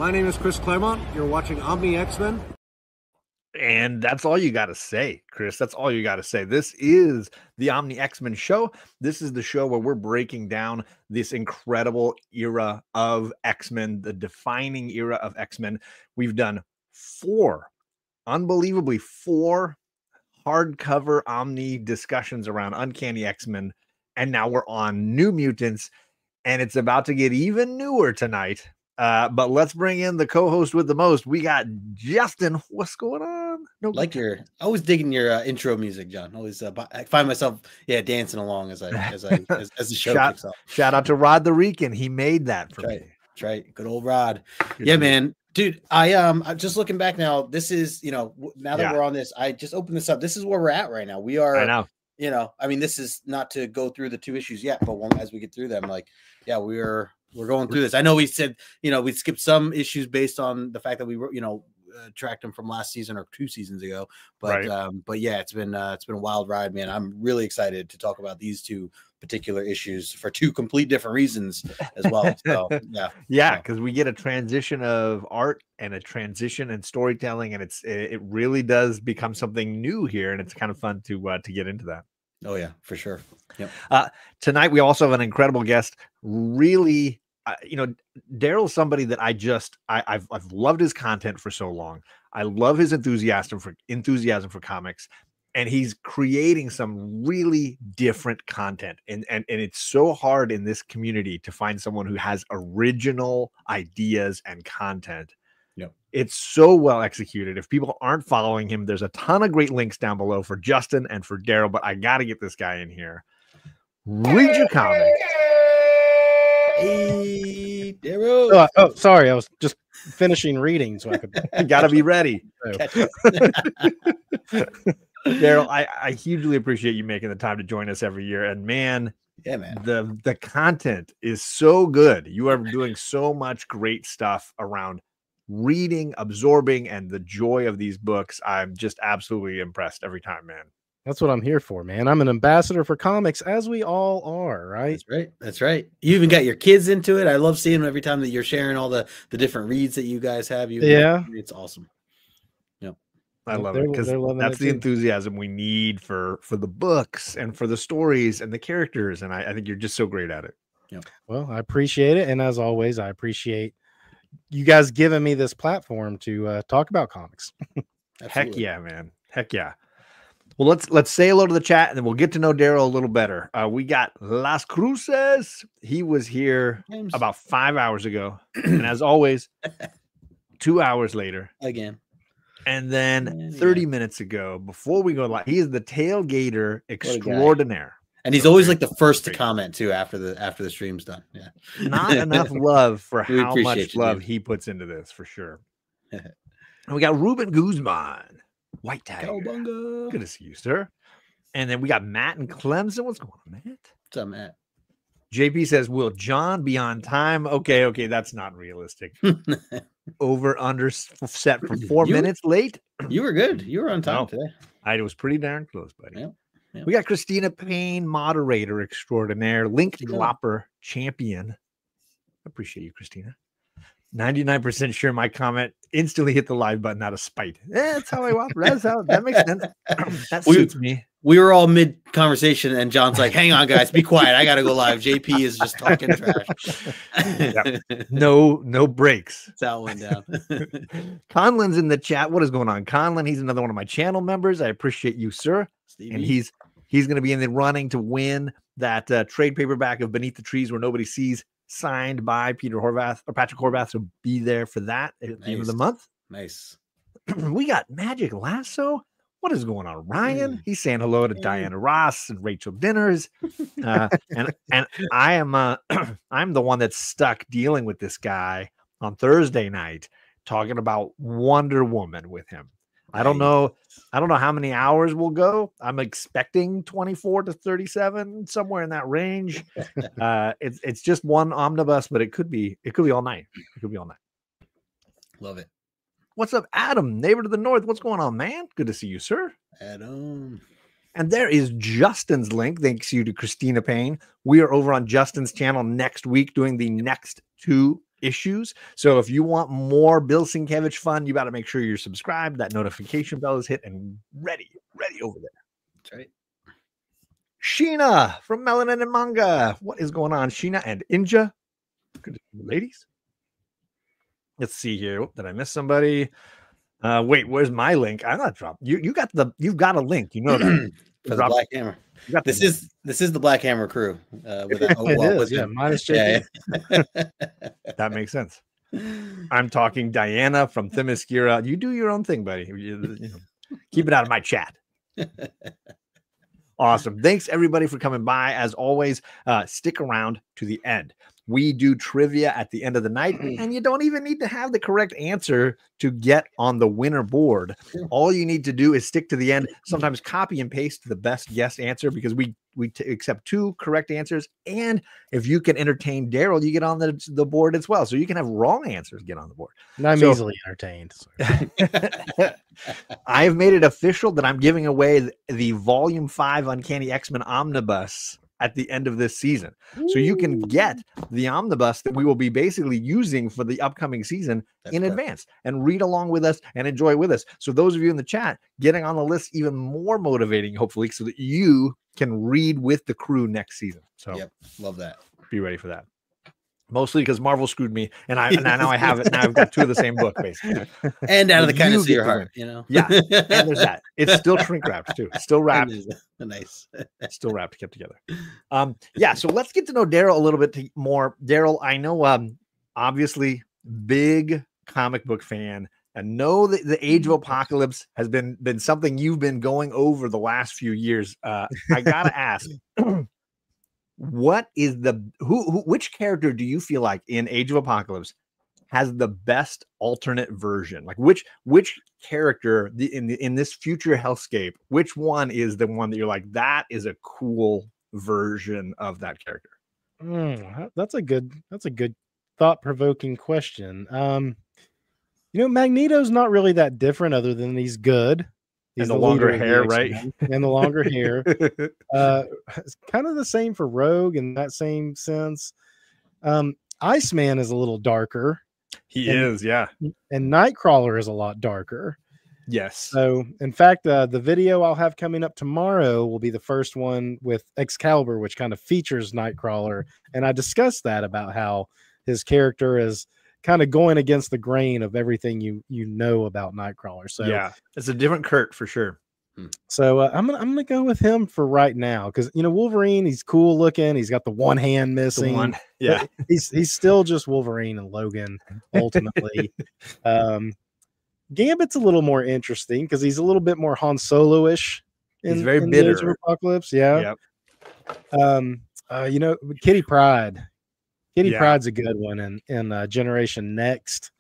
My name is Chris Claremont. You're watching Omni X-Men. And that's all you got to say, Chris. That's all you got to say. This is the Omni X-Men show. This is the show where we're breaking down this incredible era of X-Men, the defining era of X-Men. We've done unbelievably four hardcover Omni discussions around Uncanny X-Men. And now we're on New Mutants. And it's about to get even newer tonight. But let's bring in the co-host with the most. We got Justin. What's going on? Always digging your intro music, John. Always I find myself dancing along as the show kicks off. Shout out to Rod the Rican. He made that for me. That's right. Good old Rod. Good man. Dude, I'm just looking back now. This is, now that we're on this, I just opened this up. This is where we're at right now. We are, I know. This is not to go through the two issues yet, but as we get through them, we're going through this. I know we said, we skipped some issues based on the fact that we were, tracked them from last season or 2 seasons ago. But yeah, it's been a wild ride, man. I'm really excited to talk about these 2 particular issues for 2 complete different reasons as well. So yeah, because we get a transition of art and a transition in storytelling, and it really does become something new here, and it's kind of fun to get into that. Oh yeah, for sure. Yep. Tonight we also have an incredible guest. Really, Daryl's somebody that I've loved his content for so long. I love his enthusiasm for comics, and he's creating some really different content. And it's so hard in this community to find someone who has original ideas and content. Yep. It's so well executed. If people aren't following him, there's a ton of great links down below for Justin and for Daryl, but I got to get this guy in here. Read your comics. Hey, Daryl. Oh, sorry. I was just finishing reading, so I could. You got to be ready. Daryl, I hugely appreciate you making the time to join us every year. And man, the content is so good. You are doing so much great stuff around reading, absorbing, and the joy of these books. I'm just absolutely impressed every time, man. That's what I'm here for, man. I'm an ambassador for comics, as we all are, right? That's right. You even got your kids into it. I love seeing them every time that you're sharing all the different reads that you guys have. It's awesome. Yep. I love it because that's the enthusiasm we need for the books and for the stories and the characters. And I think you're just so great at it. Yep. Well, I appreciate it. And as always, I appreciate you guys giving me this platform to talk about comics. Heck yeah, man. Heck yeah. Well, let's say hello to the chat, and then we'll get to know Daryl a little better. We got Las Cruces. He was here about 5 hours ago, and as always, 2 hours later again, and then 30 minutes ago. Before we go live, he is the tailgater extraordinaire, and he's always like the first to comment too after the stream's done. Yeah, not enough love for how much love he puts into this for sure. And we got Ruben Guzman. White Tiger. Cowabunga. Good to see you, sir. And then we got Matt and Clemson. What's going on, Matt? What's up, Matt? JP says, will John be on time? Okay, that's not realistic. Over under set for 4 minutes late. You were good. You were on time today. I was pretty darn close, buddy. Yep. We got Christina Payne, moderator extraordinaire, link dropper champion. Appreciate you, Christina. 99% sure my comment instantly hit the live button out of spite. That's how I walk. That makes sense. That suits me. We were all mid conversation, and John's like, "Hang on, guys, be quiet. I got to go live." JP is just talking trash. No breaks. That's how it went down. Conlin's in the chat. What is going on, Conlin? He's another one of my channel members. I appreciate you, sir. Stevie. And he's going to be in the running to win that trade paperback of Beneath the Trees Where Nobody Sees, signed by Patrick Horvath. So be there for that at the end of the month. Nice. We got Magic Lasso. What is going on, Ryan? He's saying hello to Diana Ross and Rachel Dinners. And I am I'm the one that's stuck dealing with this guy on Thursday night, talking about Wonder Woman with him. I don't know how many hours we'll go. I'm expecting 24 to 37, somewhere in that range. It's just one omnibus, but it could be all night. It could be all night. Love it. What's up, Adam? Neighbor to the north. What's going on, man? Good to see you, sir. Adam. And there is Justin's link. Thanks you to Christina Payne. We are over on Justin's channel next week doing the next 2 issues. So if you want more Bill Sienkiewicz fun, you got to make sure you're subscribed. That notification bell is hit and ready over there. That's right. Sheena from Melanin and Manga. What is going on, Sheena and Inja? Good ladies. Let's see here. Did I miss somebody? Wait, where's my link? I'm not dropped. You've got a link. You know that for the Black Hammer. This is the Black Hammer crew. With that, minus JP. That makes sense. I'm talking Diana from Themyscira. You do your own thing, buddy. Keep it out of my chat. Awesome. Thanks everybody for coming by. As always, stick around to the end. We do trivia at the end of the night, and you don't even need to have the correct answer to get on the winner board. All you need to do is stick to the end. Sometimes copy and paste the best guess answer, because we accept 2 correct answers. And if you can entertain Daryl, you get on the board as well. So you can have wrong answers get on the board. And I'm easily entertained. I have made it official that I'm giving away the Volume 5 Uncanny X-Men Omnibus at the end of this season. So you can get the omnibus that we will be basically using for the upcoming season in advance and read along with us and enjoy with us. So those of you in the chat, getting on the list even more motivating, hopefully, so that you can read with the crew next season. So love that. Be ready for that. Mostly because Marvel screwed me, and now I have it. Now I've got 2 of the same book, basically. And out of the kindness of your heart, Yeah, and there's that. It's still shrink wrapped too. Still wrapped. Nice. Still wrapped, kept together. Yeah. So let's get to know Daryl a little bit more. Daryl, I know, obviously, big comic book fan, and know that the Age of Apocalypse has been something you've been going over the last few years. I gotta ask. What is which character do you feel like in Age of Apocalypse has the best alternate version? Like which character in this future hellscape, which one is the one that you're like, that is a cool version of that character? That's a good thought-provoking question. Magneto's not really that different, other than he's good. He's the longer hair, right? And the longer hair. It's kind of the same for Rogue in that same sense. Iceman is a little darker. He is, yeah. And Nightcrawler is a lot darker. Yes. So, in fact, the video I'll have coming up tomorrow will be the first one with Excalibur, which kind of features Nightcrawler. And I discussed that about how his character is kind of going against the grain of everything you know about Nightcrawler. So yeah, it's a different Kurt for sure. So I'm gonna go with him for right now, because Wolverine, he's cool looking. He's got the one hand missing. Yeah, he's still just Wolverine and Logan ultimately. Gambit's a little more interesting because he's a little bit more Han Solo-ish. He's very bitter. The Age of Apocalypse, yeah. Yep. Kitty Pryde. Kitty Pryde's a good one in Generation Next.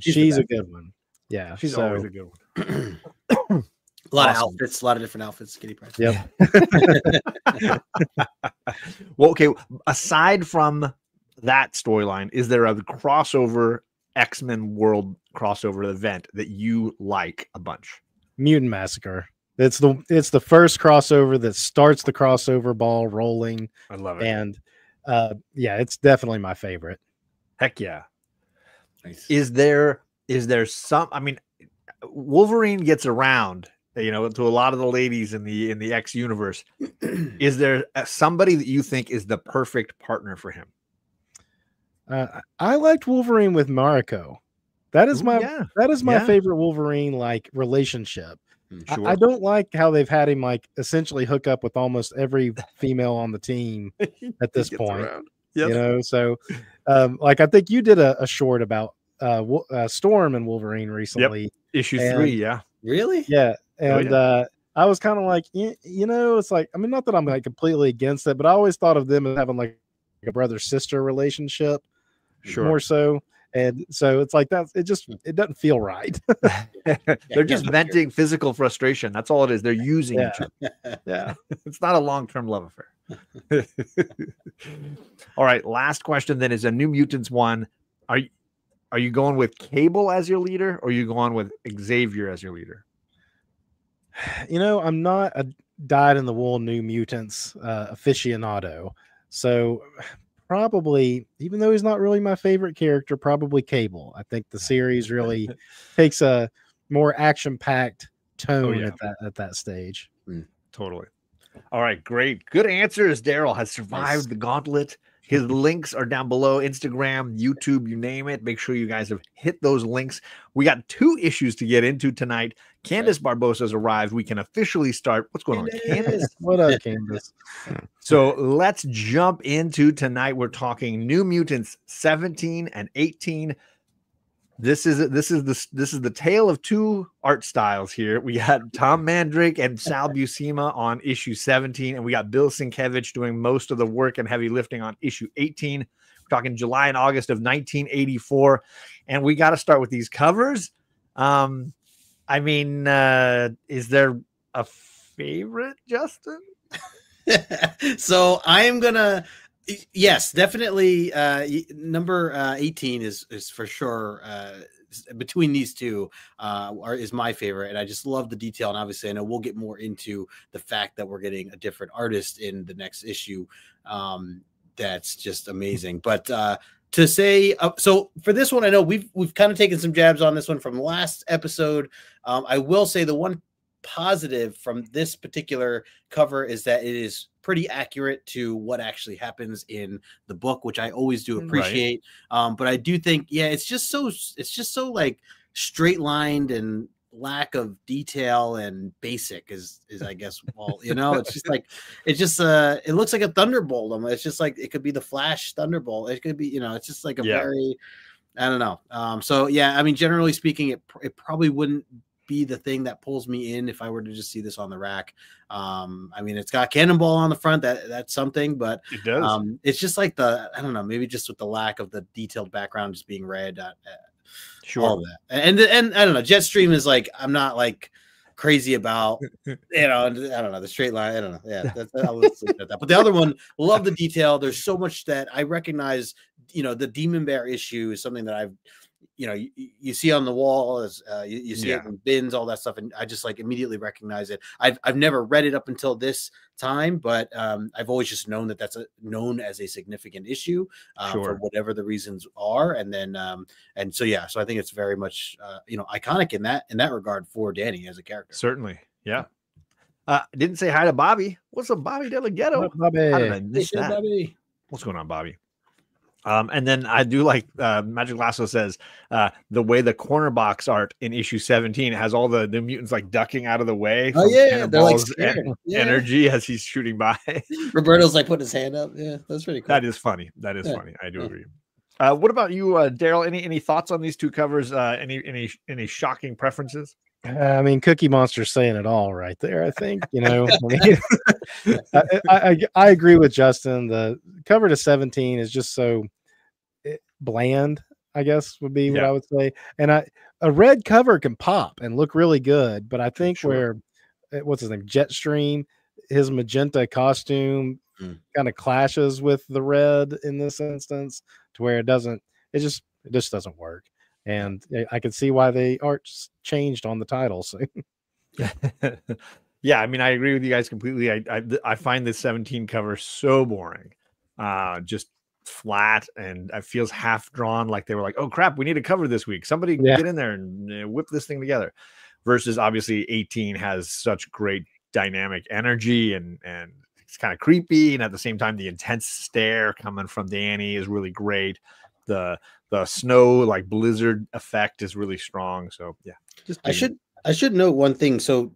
She's a good one. Yeah, she's always a good one. A lot of outfits, a lot of different outfits. Kitty Pryde. Yep. Well, okay. Aside from that storyline, is there a crossover X-Men World crossover event that you like a bunch? Mutant Massacre. It's the first crossover that starts the crossover ball rolling. I love it. And it's definitely my favorite. Heck yeah. Nice. Is there some, I mean, Wolverine gets around, to a lot of the ladies in the X universe. Is there somebody that you think is the perfect partner for him? I liked Wolverine with Mariko. That is my favorite Wolverine like relationship. Sure. I don't like how they've had him like essentially hook up with almost every female on the team at this point. Yep. So like I think you did a short about Storm and Wolverine recently. Yep. Issue 3, yeah. Really? Yeah. And I was kind of like, it's like, I mean, not that I'm like completely against it, but I always thought of them as having like a brother-sister relationship. Sure. More so. And so it's like that. It doesn't feel right. They're just venting physical frustration. That's all it is. They're using each other. Yeah. It's not a long-term love affair. All right. Last question then is a New Mutants one. Are you going with Cable as your leader, or are you going with Xavier as your leader? I'm not a dyed-in-the-wool New Mutants aficionado. So probably, even though he's not really my favorite character, probably Cable. I think the series really takes a more action-packed tone at that stage. Totally. All right, great. Good answers. Daryl has survived the gauntlet. His links are down below. Instagram, YouTube, you name it. Make sure you guys have hit those links. We got 2 issues to get into tonight. Candace Barbosa's arrived. We can officially start. What's going on, Candace? What up, Candace? So let's jump into tonight. We're talking New Mutants 17 and 18. This is the tale of 2 art styles here. We got Tom Mandrake and Sal Buscema on issue 17, and we got Bill Sienkiewicz doing most of the work and heavy lifting on issue 18. We're talking July and August of 1984, and we got to start with these covers. I mean, is there a favorite, Justin? So I am gonna. Yes, definitely. Number 18 is for sure. Between these two is my favorite, and I just love the detail. And obviously, I know we'll get more into the fact that we're getting a different artist in the next issue. That's just amazing. But to say, so for this one, I know we've kind of taken some jabs on this one from last episode. I will say the one positive from this particular cover is that it is pretty accurate to what actually happens in the book, which I always do appreciate. Right. But I do think, it's just so like straight lined and lack of detail and basic is I guess, well, it's just like, it looks like a thunderbolt. It's just like, it could be the Flash thunderbolt. It could be, it's just like a very, I don't know. So yeah, I mean, generally speaking, it probably wouldn't be the thing that pulls me in if I were to just see this on the rack. I mean, it's got Cannonball on the front. That's something, but it does. It's just like I don't know, maybe just with the lack of the detailed background just being read. Sure. All that. And I don't know, Jetstream is like, I'm not like crazy about, I don't know, the straight line. I don't know. Yeah, I'll leave at that. But the other one, love the detail. There's so much that I recognize. The Demon Bear issue is something that I've, you see on the wall, as you see it in bins, all that stuff, and I just like immediately recognize it. I've never read it up until this time, but I've always just known that that's known as a significant issue for whatever the reasons are, and then and so so I think it's very much iconic in that regard for Danny as a character. Certainly, yeah. Didn't say hi to Bobby. What's up, Bobby Del Ghetto? Bobby. How did I miss that? Bobby. What's going on, Bobby? And then I do like Magic Lasso says the way the corner box art in issue 17 has all the mutants like ducking out of the way. Oh yeah, they're like energy as he's shooting by. Roberto's like putting his hand up. Yeah, that's pretty cool. That is funny. That is funny. I do agree. What about you, Daryl? Any thoughts on these 2 covers? Any shocking preferences? I mean, Cookie Monster's saying it all right there. I think I agree with Justin. The cover to 17 is just so bland, I guess would be what I would say. And a red cover can pop and look really good, but I think where what's his name, Jetstream, his magenta costume kind of clashes with the red in this instance, to where it just doesn't work. And I can see why the art's changed on the title. So. Yeah, I mean, I agree with you guys completely. I find this 17 cover so boring, just flat, and it feels half drawn. Like they were like, "Oh crap, we need a cover this week. Somebody get in there and whip this thing together." Versus obviously 18 has such great dynamic energy, and it's kind of creepy, and at the same time, the intense stare coming from Danny is really great. The snow like blizzard effect is really strong. So yeah, I should note one thing. So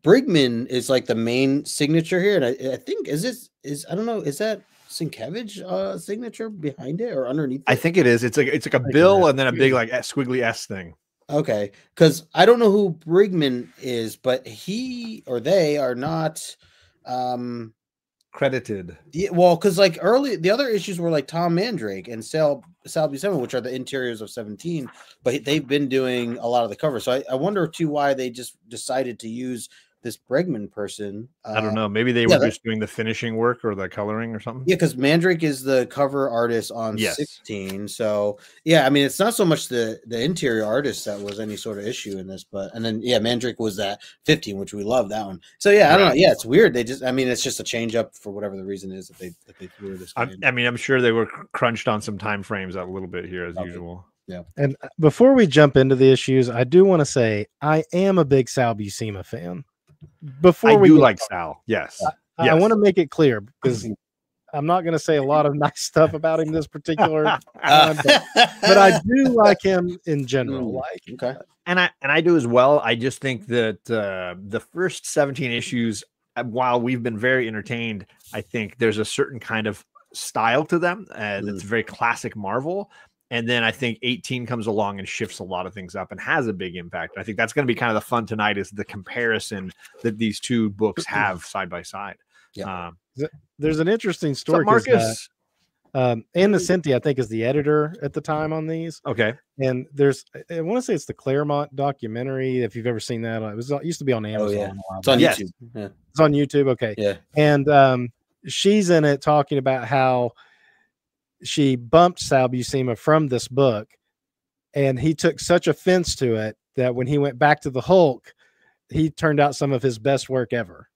Brigman is like the main signature here, and I think I don't know, is that Sienkiewicz signature behind it or underneath it? I think it is. It's like a bill and then a big like squiggly S thing. Okay, because I don't know who Brigman is, but he or they are not credited. Yeah, well, because like early, the other issues were like Tom Mandrake and Sal Buscema, which are the interiors of 17, but they've been doing a lot of the covers. So I wonder too why they just decided to use this Bregman person. I don't know. Maybe they were just doing the finishing work or the coloring or something. Yeah, because Mandrake is the cover artist on 16. So yeah, I mean, it's not so much the interior artist that was any sort of issue in this, but and then Mandrake was that 15, which we love that one. So yeah, I don't know. Yeah, it's weird. They just, I mean, it's just a change up for whatever the reason is that they threw this. I mean, I'm sure they were crunched on some time frames a little bit here as usual. Yeah. And before we jump into the issues, I do want to say I am a big Sal Buscema fan. Before we do like Sal, yes. I want to make it clear because I'm not going to say a lot of nice stuff about him this particular time, but I do like him in general. Okay, and I do as well. I just think that the first 17 issues, while we've been very entertained, I think there's a certain kind of style to them that's very classic Marvel. And then I think 18 comes along and shifts a lot of things up and has a big impact. I think that's going to be kind of the fun tonight is the comparison that these two books have side by side. Yeah. There's an interesting story. Marcus? Ann Nocenti, I think, is the editor at the time on these. Okay. And there's, I want to say it's the Claremont documentary. If you've ever seen that, it used to be on Amazon. It's on YouTube. Yeah. It's on YouTube. Okay. Yeah. And she's in it talking about how she bumped Sal Buscema from this book, and he took such offense to it that when he went back to the Hulk, he turned out some of his best work ever.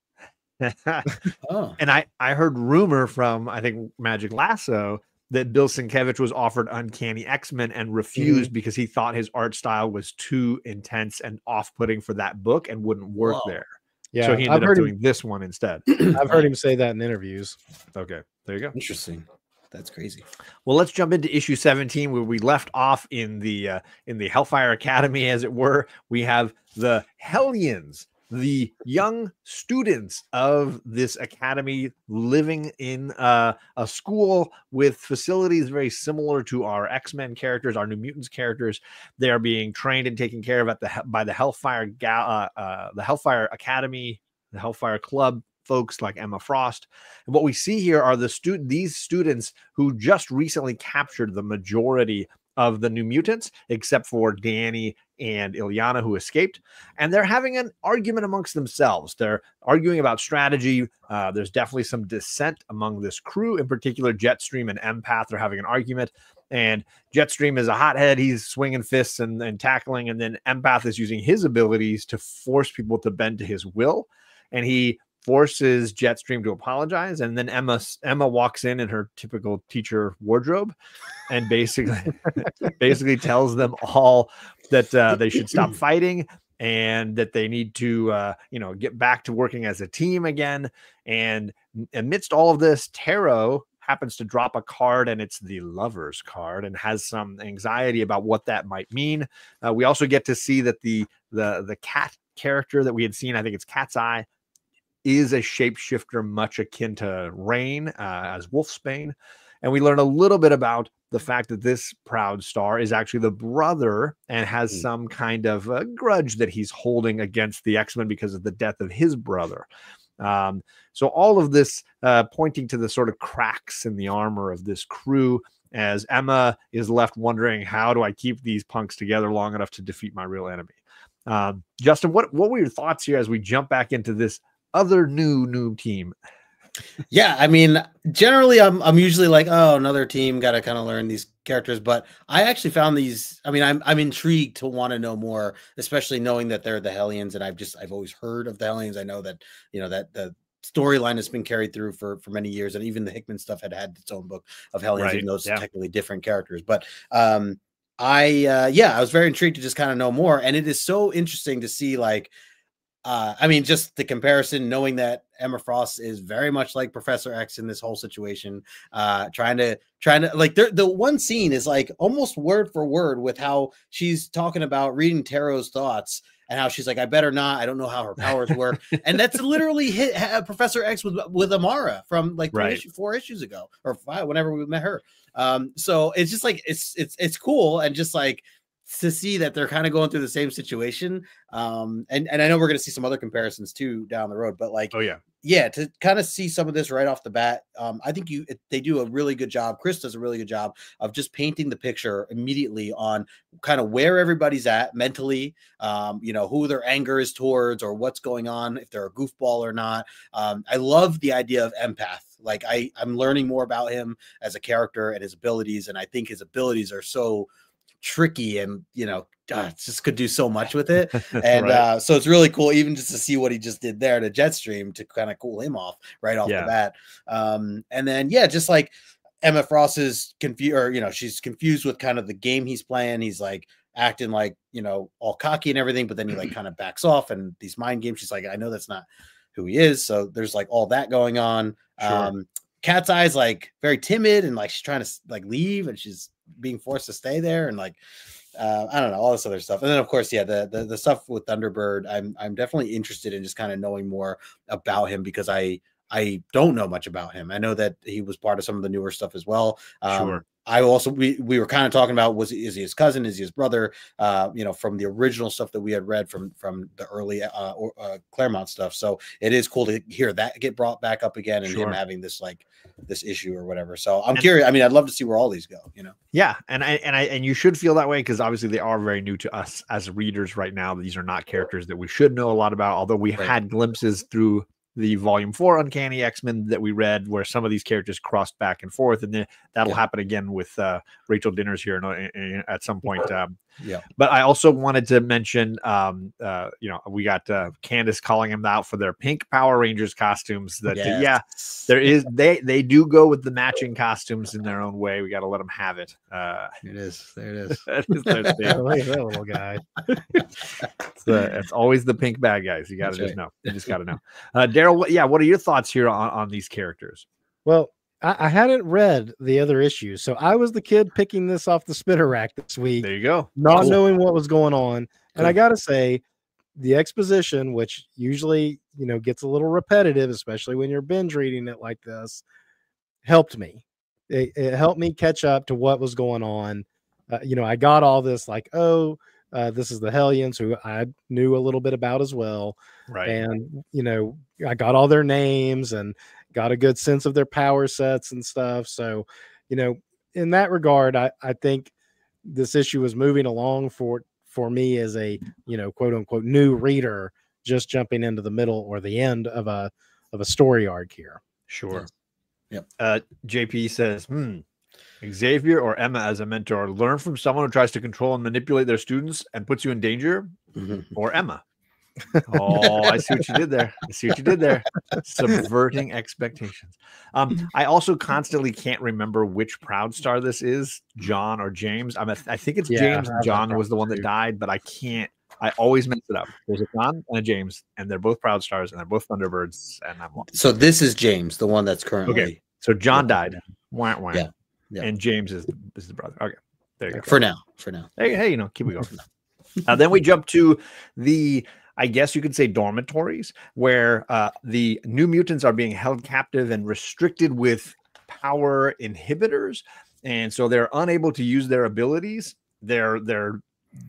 And I heard rumor from, I think, Magic Lasso that Bill Sienkiewicz was offered Uncanny X-Men and refused because he thought his art style was too intense and off-putting for that book and wouldn't work there. Yeah, so he ended up doing this one instead. I've heard him say that in interviews. Okay, there you go. Interesting. That's crazy. Well, let's jump into issue 17 where we left off in the Hellfire Academy, as it were. We have the Hellions, the young students of this academy living in a school with facilities very similar to our X-Men characters, our New Mutants characters. They are being trained and taken care of by the Hellfire Academy, the Hellfire Club folks like Emma Frost. And what we see here are these students who just recently captured the majority of the New Mutants, except for Danny and Illyana, who escaped. And they're having an argument amongst themselves. They're arguing about strategy. There's definitely some dissent among this crew. In particular, Jetstream and Empath are having an argument. And Jetstream is a hothead. He's swinging fists and tackling. And then Empath is using his abilities to force people to bend to his will. And he forces Jetstream to apologize, and then Emma walks in her typical teacher wardrobe and basically tells them all that they should stop fighting and that they need to get back to working as a team again. And amidst all of this, Taro happens to drop a card, and it's the Lover's card, and has some anxiety about what that might mean. We also get to see that the cat character that we had seen, I think it's Cat's Eye, is a shapeshifter much akin to Rain as Wolfsbane. And we learn a little bit about the fact that this Proud Star is actually the brother and has some kind of a grudge that he's holding against the X-Men because of the death of his brother. So all of this pointing to the sort of cracks in the armor of this crew, as Emma is left wondering, how do I keep these punks together long enough to defeat my real enemy? Justin, what were your thoughts here as we jump back into this other new team? Yeah, I mean, generally I'm usually like, oh, another team, got to kind of learn these characters, but I actually found these, I mean, I'm intrigued to want to know more, especially knowing that they're the Hellions, and I've always heard of the Hellions. I know that, that the storyline has been carried through for many years, and even the Hickman stuff had its own book of Hellions, right, even though it's technically different characters. But I was very intrigued to just kind of know more, and it is so interesting to see, like, I mean, just the comparison, knowing that Emma Frost is very much like Professor X in this whole situation, trying to like, the one scene is like almost word for word with how she's talking about reading Taro's thoughts and how she's like, I better not, I don't know how her powers work. And that's literally hit Professor X with Amara from like 4 issues ago, or 5, whenever we met her. So it's just like, it's cool. And just like, to see that they're kind of going through the same situation. And I know we're going to see some other comparisons too down the road, but like, yeah, to kind of see some of this right off the bat, I think they do a really good job. Chris does a really good job of just painting the picture immediately on kind of where everybody's at mentally, who their anger is towards or what's going on, if they're a goofball or not. I love the idea of empath. Like I'm learning more about him as a character and his abilities, and I think his abilities are so tricky, and just could do so much with it. And so it's really cool even just to see what he just did there to Jetstream to kind of cool him off right off the bat. And then just like Emma Frost is confused, or she's confused with kind of the game he's playing. He's like acting like all cocky and everything, but then he like kind of backs off, and these mind games, she's like, I know that's not who he is. So there's like all that going on. Cat's Eye's like very timid, and like she's trying to like leave, and she's being forced to stay there, and like I don't know, all this other stuff. And then of course the stuff with Thunderbird, I'm definitely interested in just kind of knowing more about him, because I don't know much about him. I know that he was part of some of the newer stuff as well. I also we were kind of talking about, is he his cousin, is he his brother, from the original stuff that we had read from the early Claremont stuff. So it is cool to hear that get brought back up again, and him having this this issue or whatever. So I'm curious. I mean, I'd love to see where all these go, Yeah, and you should feel that way, because obviously they are very new to us as readers right now. These are not characters that we should know a lot about, although we had glimpses through the volume 4 Uncanny X-Men that we read, where some of these characters crossed back and forth, and then that'll happen again with Rachel Dinners here at some point. But I also wanted to mention, we got Candace calling him out for their pink Power Rangers costumes. That there is they do go with the matching costumes in their own way. We got to let them have it. There it is. Look at that little guy. It's always the pink bad guys. You got to just know. You just got to know. Daryl, what are your thoughts here on these characters? Well, I hadn't read the other issues, so I was the kid picking this off the spinner rack this week. There you go. Not knowing what was going on. And I got to say, the exposition, which usually, gets a little repetitive, especially when you're binge reading it like this, helped me. It helped me catch up to what was going on. I got all this like, this is the Hellions, who I knew a little bit about as well. Right. And, I got all their names and got a good sense of their power sets and stuff. So, in that regard, I think this issue was moving along for me as a, quote unquote, new reader, just jumping into the middle or the end of a story arc here. Sure. Yep. JP says, Xavier or Emma as a mentor, learn from someone who tries to control and manipulate their students and puts you in danger, or Emma. Oh, I see what you did there. Subverting expectations. I also constantly can't remember which Proud Star this is, John or James. I think it's James. John was the one that died, but I always mess it up. There's a John and a James, and they're both Proud Stars, and they're both Thunderbirds, and I'm lost. So this is James, the one that's currently. Okay. So John died. Wah, wah. Yeah. And James is the brother. Okay. There you go. For now. Hey, keep it going. Then we jump to the, I guess you could say, dormitories, where the New Mutants are being held captive and restricted with power inhibitors, and so they're unable to use their abilities. They're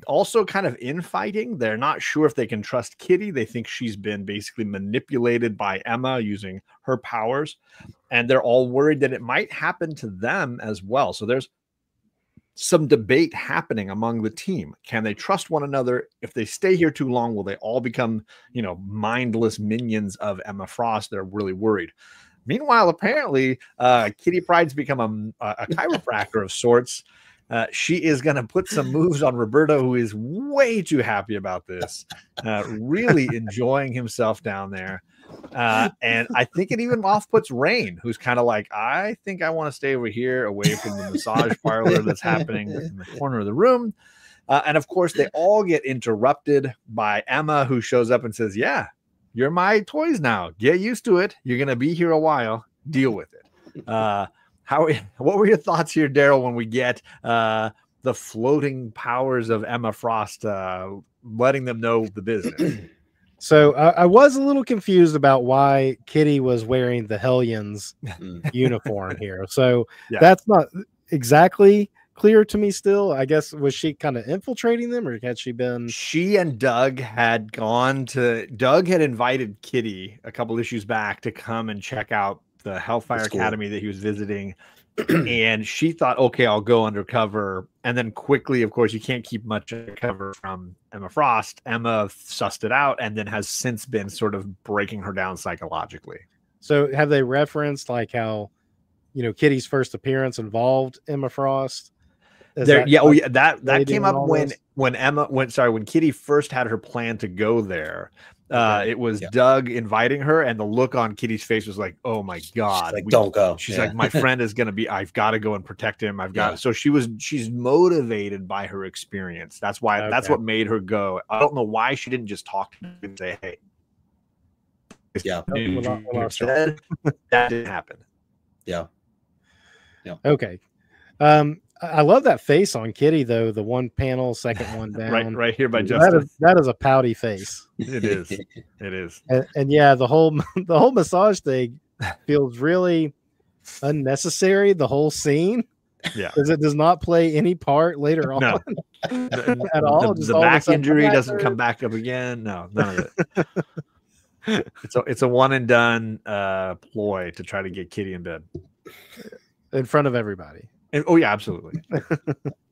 also kind of infighting. They're not sure if they can trust Kitty. They think she's been basically manipulated by Emma using her powers, and they're all worried that it might happen to them as well. So there's some debate happening among the team. Can they trust one another? If they stay here too long, will they all become, mindless minions of Emma Frost? They're really worried. Meanwhile, apparently, Kitty Pryde's become a chiropractor of sorts. She is going to put some moves on Roberto, who is way too happy about this, really enjoying himself down there. And I think it even off-puts Rain, who's kind of like, I think I want to stay over here away from the massage parlor that's happening in the corner of the room. And of course, they all get interrupted by Emma, who shows up and says, you're my toys now. Get used to it. You're going to be here a while. Deal with it. What were your thoughts here, Daryl, when we get the floating powers of Emma Frost letting them know the business? So I was a little confused about why Kitty was wearing the Hellions uniform here. So that's not exactly clear to me still. I guess, was she kind of infiltrating them, or had she been? She and Doug had Doug had invited Kitty a couple issues back to come and check out the Hellfire Academy that he was visiting. And she thought, okay, I'll go undercover. And then quickly, of course, you can't keep much undercover from Emma Frost. Emma sussed it out and then has since been sort of breaking her down psychologically. So have they referenced like how, Kitty's first appearance involved Emma Frost? That came up when Kitty first had her plan to go there. It was Doug inviting her, and the look on Kitty's face was like, "Oh my God, like, don't go." She's like, "My friend is gonna be. I've got to go and protect him. I've got." So she's motivated by her experience. That's why. That's what made her go. I don't know why she didn't just talk to him and say, "Hey, that didn't happen." Yeah. Okay. I love that face on Kitty, though. The one panel, second one down, right here by Justin. That is a pouty face. It is. It is. And yeah, the whole massage thing feels really unnecessary. The whole scene, because it does not play any part later on at all. The back injury doesn't come back up again. No, none of it. It's a one and done ploy to try to get Kitty in bed in front of everybody. And, oh yeah, absolutely.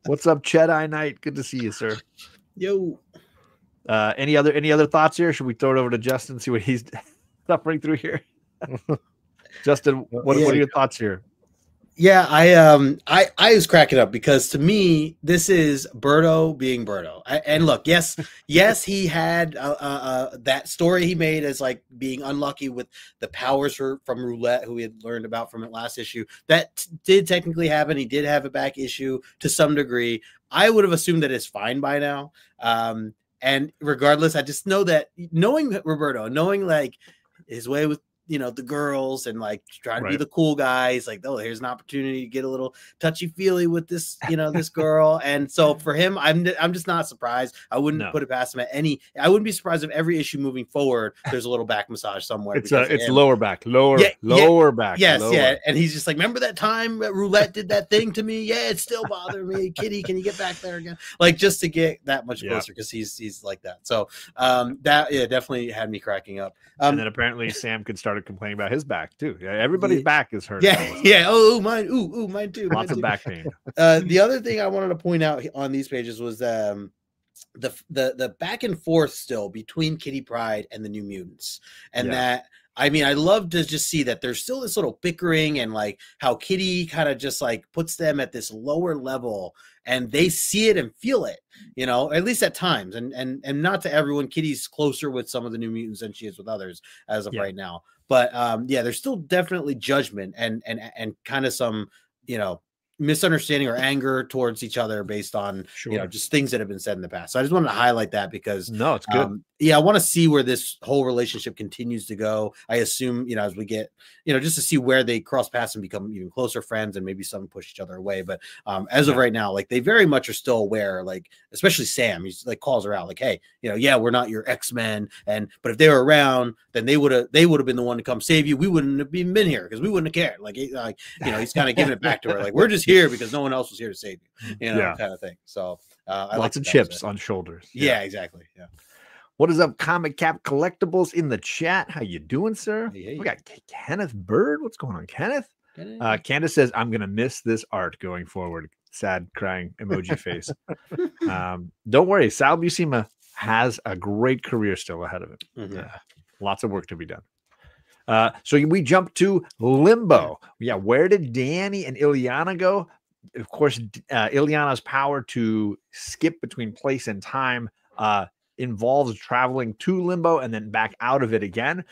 What's up, Chedai Knight? Good to see you, sir. Yo. Any other thoughts here? Should we throw it over to Justin, see what he's suffering through here? Justin, what are your thoughts here? Yeah, I was cracking up because to me this is Berto being Berto. And look, yes, he had that story he made as like being unlucky with the powers from Roulette, who we had learned about from it last issue. That did technically happen. He did have a back issue to some degree. I would have assumed that it's fine by now. And regardless, I just know that knowing Roberto, knowing like his way with the girls and like trying to be the cool guys, like, oh, here's an opportunity to get a little touchy feely with this, this girl. And so for him, I'm just not surprised. I wouldn't put it past him I wouldn't be surprised if every issue moving forward, there's a little back massage somewhere. It's lower back. Yes. Yeah. And he's just like, remember that time that Roulette did that thing to me? Yeah. It's still bothering me. Kitty, can you get back there again? Like just to get that much closer. Cause he's like that. So that definitely had me cracking up. And then apparently Sam could start complaining about his back too. Everybody's back is hurt. Yeah. Oh, mine. Ooh, mine too. Lots of back pain. The other thing I wanted to point out on these pages was the back and forth still between Kitty Pryde and the New Mutants, and that. I mean, I love to just see that there's still this little bickering and like how Kitty kind of just like puts them at this lower level and they see it and feel it, at least at times. And not to everyone. Kitty's closer with some of the New Mutants than she is with others as of right now. But there's still definitely judgment and kind of some, misunderstanding or anger towards each other based on just things that have been said in the past. So I just wanted to highlight that because it's good. I want to see where this whole relationship continues to go. I assume, as we get, just to see where they cross paths and become even closer friends and maybe some push each other away. But as of right now, like they very much are still aware, like, especially Sam, he's like calls her out like, hey, we're not your X-Men. But if they were around, then they would have been the one to come save you. We wouldn't have been here because we wouldn't have cared. Like, he's kind of giving it back to her. Like, we're just here because no one else was here to save you, kind of thing. So lots of chips on shoulders. Yeah, exactly. Yeah. What is up, Comic Cap Collectibles in the chat? How you doing, sir? Hey. We got Kenneth Bird. What's going on, Kenneth? Candace says, I'm going to miss this art going forward. Sad crying emoji face. Don't worry. Sal Buscema has a great career still ahead of him. Mm-hmm. Lots of work to be done. So we jump to Limbo. Yeah, where did Danny and Ileana go? Of course, Ileana's power to skip between place and time involves traveling to Limbo and then back out of it again.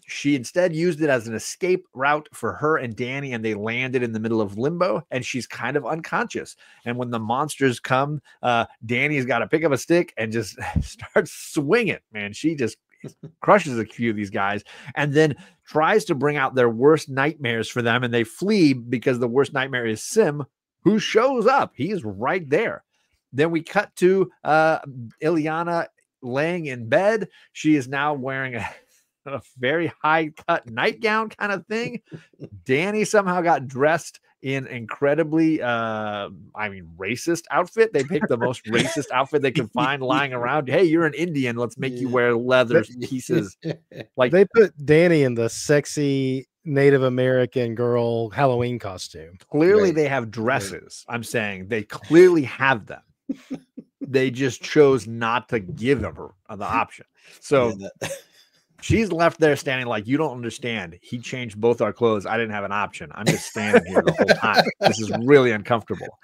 She instead used it as an escape route for her and Danny, and they landed in the middle of Limbo, and she's kind of unconscious. And when the monsters come, Danny's got to pick up a stick and just start swinging. Man, she just crushes a few of these guys and then tries to bring out their worst nightmares for them, and they flee because the worst nightmare is Sim, who shows up. He is right there. Then we cut to Ileana laying in bed. She is now wearing a very high cut nightgown kind of thing. Danny somehow got dressed in incredibly racist outfit. They picked the most racist outfit they could find lying around. Hey, you're an Indian, let's make you wear leather pieces. Like, they put Danny in the sexy Native American girl Halloween costume. Clearly they have dresses. I'm saying they clearly have them. They just chose not to give her the option. So she's left there standing like, you don't understand. He changed both our clothes. I didn't have an option. I'm just standing here the whole time. This is really uncomfortable.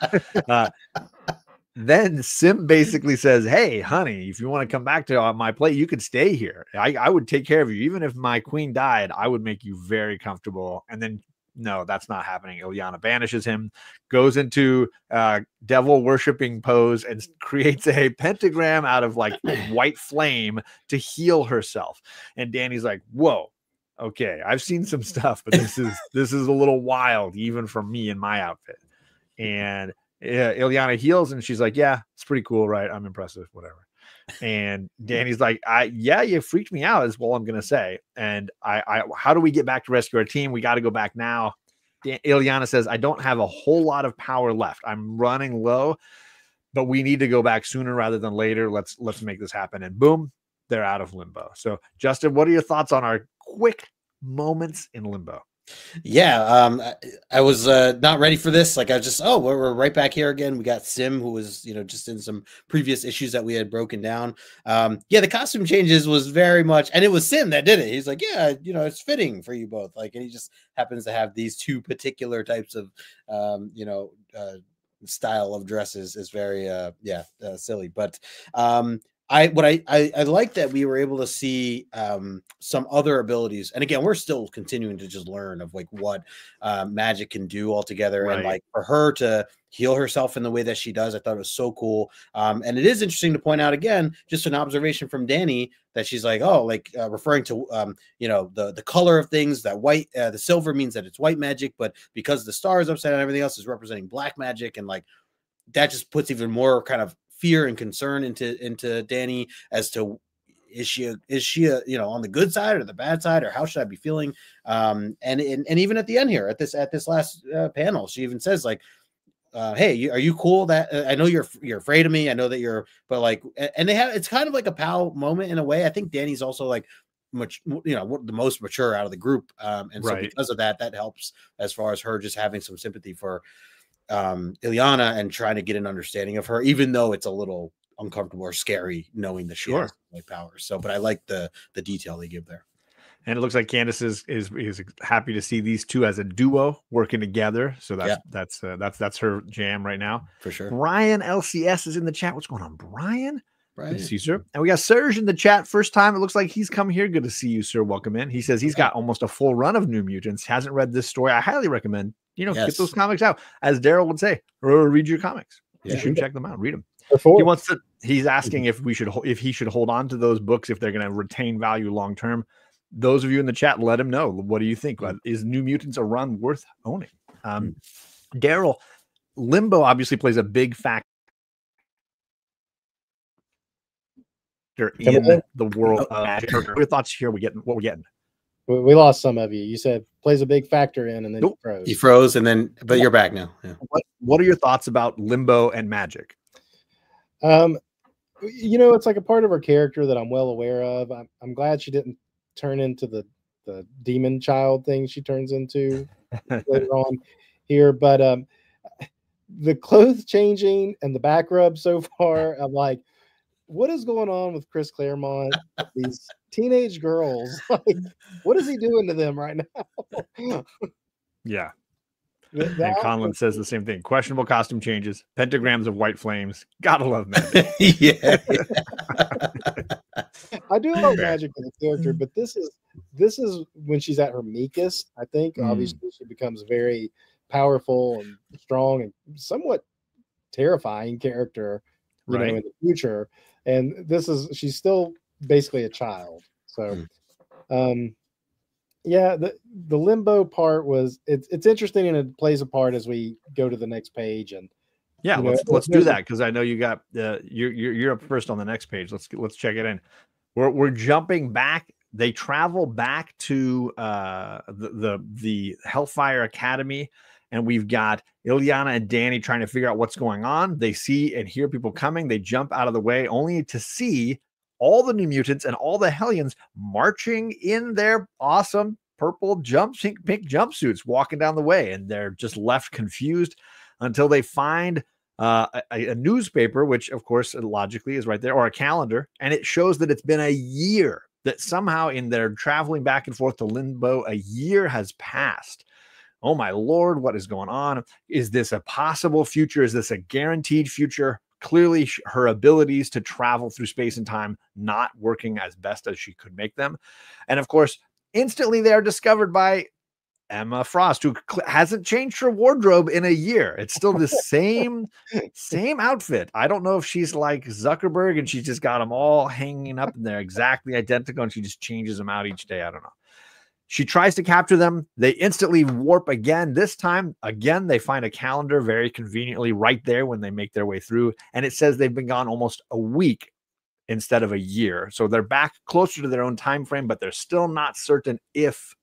Then Sim basically says, hey, honey, if you want to come back to my plate, you could stay here. I would take care of you. Even if my queen died, I would make you very comfortable. And then, no, that's not happening. Illyana banishes him, goes into devil worshipping pose, and creates a pentagram out of like white flame to heal herself. And Danny's like, whoa, okay, I've seen some stuff, but this is a little wild, even for me in my outfit. And Illyana heals, and she's like, yeah, it's pretty cool, right? I'm impressive, whatever. And Danny's like, yeah, you freaked me out, is all I'm gonna say. And how do we get back to rescue our team? We got to go back now. Illyana says, I don't have a whole lot of power left. I'm running low, but we need to go back sooner rather than later. Let's make this happen. And boom, they're out of limbo. So Justin, what are your thoughts on our quick moments in limbo? Yeah, I was not ready for this. Like, I was just, we're right back here again. We got Sim, who was, just in some previous issues that we had broken down. The costume changes was very much, and it was Sim that did it. He's like, yeah, it's fitting for you both. Like, and he just happens to have these two particular types of, style of dresses is very, silly. But, I like that we were able to see some other abilities, and again, we're still continuing to just learn of like what magic can do altogether, right. And like for her to heal herself in the way that she does, I thought it was so cool. And it is interesting to point out again, just an observation from Danny, that she's like, referring to the color of things, that white, the silver means that it's white magic, but because the stars upside down, everything else is representing black magic, and like that just puts even more kind of fear and concern into Danny as to is she on the good side or the bad side, or how should I be feeling? And even at the end here at this last panel, she even says like, hey, are you cool? That I know you're afraid of me. I know that but like, and it's kind of like a pal moment in a way. I think Danny's also like much, the most mature out of the group. And so because of that helps as far as her just having some sympathy for Illyana and trying to get an understanding of her, even though it's a little uncomfortable or scary knowing that she has like powers. So, but I like the detail they give there. And it looks like Candace is happy to see these two as a duo working together. So that's her jam right now. For sure. Brian LCS is in the chat. What's going on, Brian? Good to see you, sir. And we got Serge in the chat. First time. It looks like he's come here. Good to see you, sir. Welcome in. He says he's got almost a full run of New Mutants. Hasn't read this story. I highly recommend, get those comics out. As Daryl would say, or read your comics. You should check them out. Read them. He's asking if he should hold on to those books if they're going to retain value long term. Those of you in the chat, let him know. What do you think? Is New Mutants a run worth owning? Daryl, Limbo obviously plays a big factor in the world of magic. What are your thoughts here? What we're getting? We lost some of you. You said plays a big factor in, and then he froze. He froze, and then but you're back now. Yeah. What are your thoughts about Limbo and magic? It's like a part of her character that I'm well aware of. I'm glad she didn't turn into the demon child thing she turns into later on here. But the clothes changing and the back rub so far, I'm like, what is going on with Chris Claremont? These teenage girls, like, what is he doing to them right now? Yeah. And Conlon says the same thing. Questionable costume changes, pentagrams of white flames. Gotta love magic. Yeah. I do love magic as a character, but this is when she's at her meekest. I think obviously she becomes very powerful and strong and somewhat terrifying character, in the future. And she's still basically a child. So, the Limbo part it's interesting, and it plays a part as we go to the next page. And let's do that, because I know you got you're up first on the next page. Let's check it in. We're jumping back. They travel back to the Hellfire Academy, and we've got Illyana and Danny trying to figure out what's going on. They see and hear people coming. They jump out of the way only to see all the New Mutants and all the Hellions marching in their awesome pink jumpsuits, walking down the way, and they're just left confused until they find a newspaper, which of course logically is right there, or a calendar, and it shows that it's been a year, that somehow in their traveling back and forth to Limbo, a year has passed. Oh my Lord, what is going on? Is this a possible future? Is this a guaranteed future? Clearly her abilities to travel through space and time not working as best as she could make them. And of course, instantly they are discovered by Emma Frost, who hasn't changed her wardrobe in a year. It's still the same outfit. I don't know if she's like Zuckerberg and she's just got them all hanging up and they're exactly identical and she just changes them out each day. I don't know. She tries to capture them. They instantly warp again. This time, again, they find a calendar very conveniently right there when they make their way through. And it says they've been gone almost a week instead of a year. So they're back closer to their own time frame, but they're still not certain if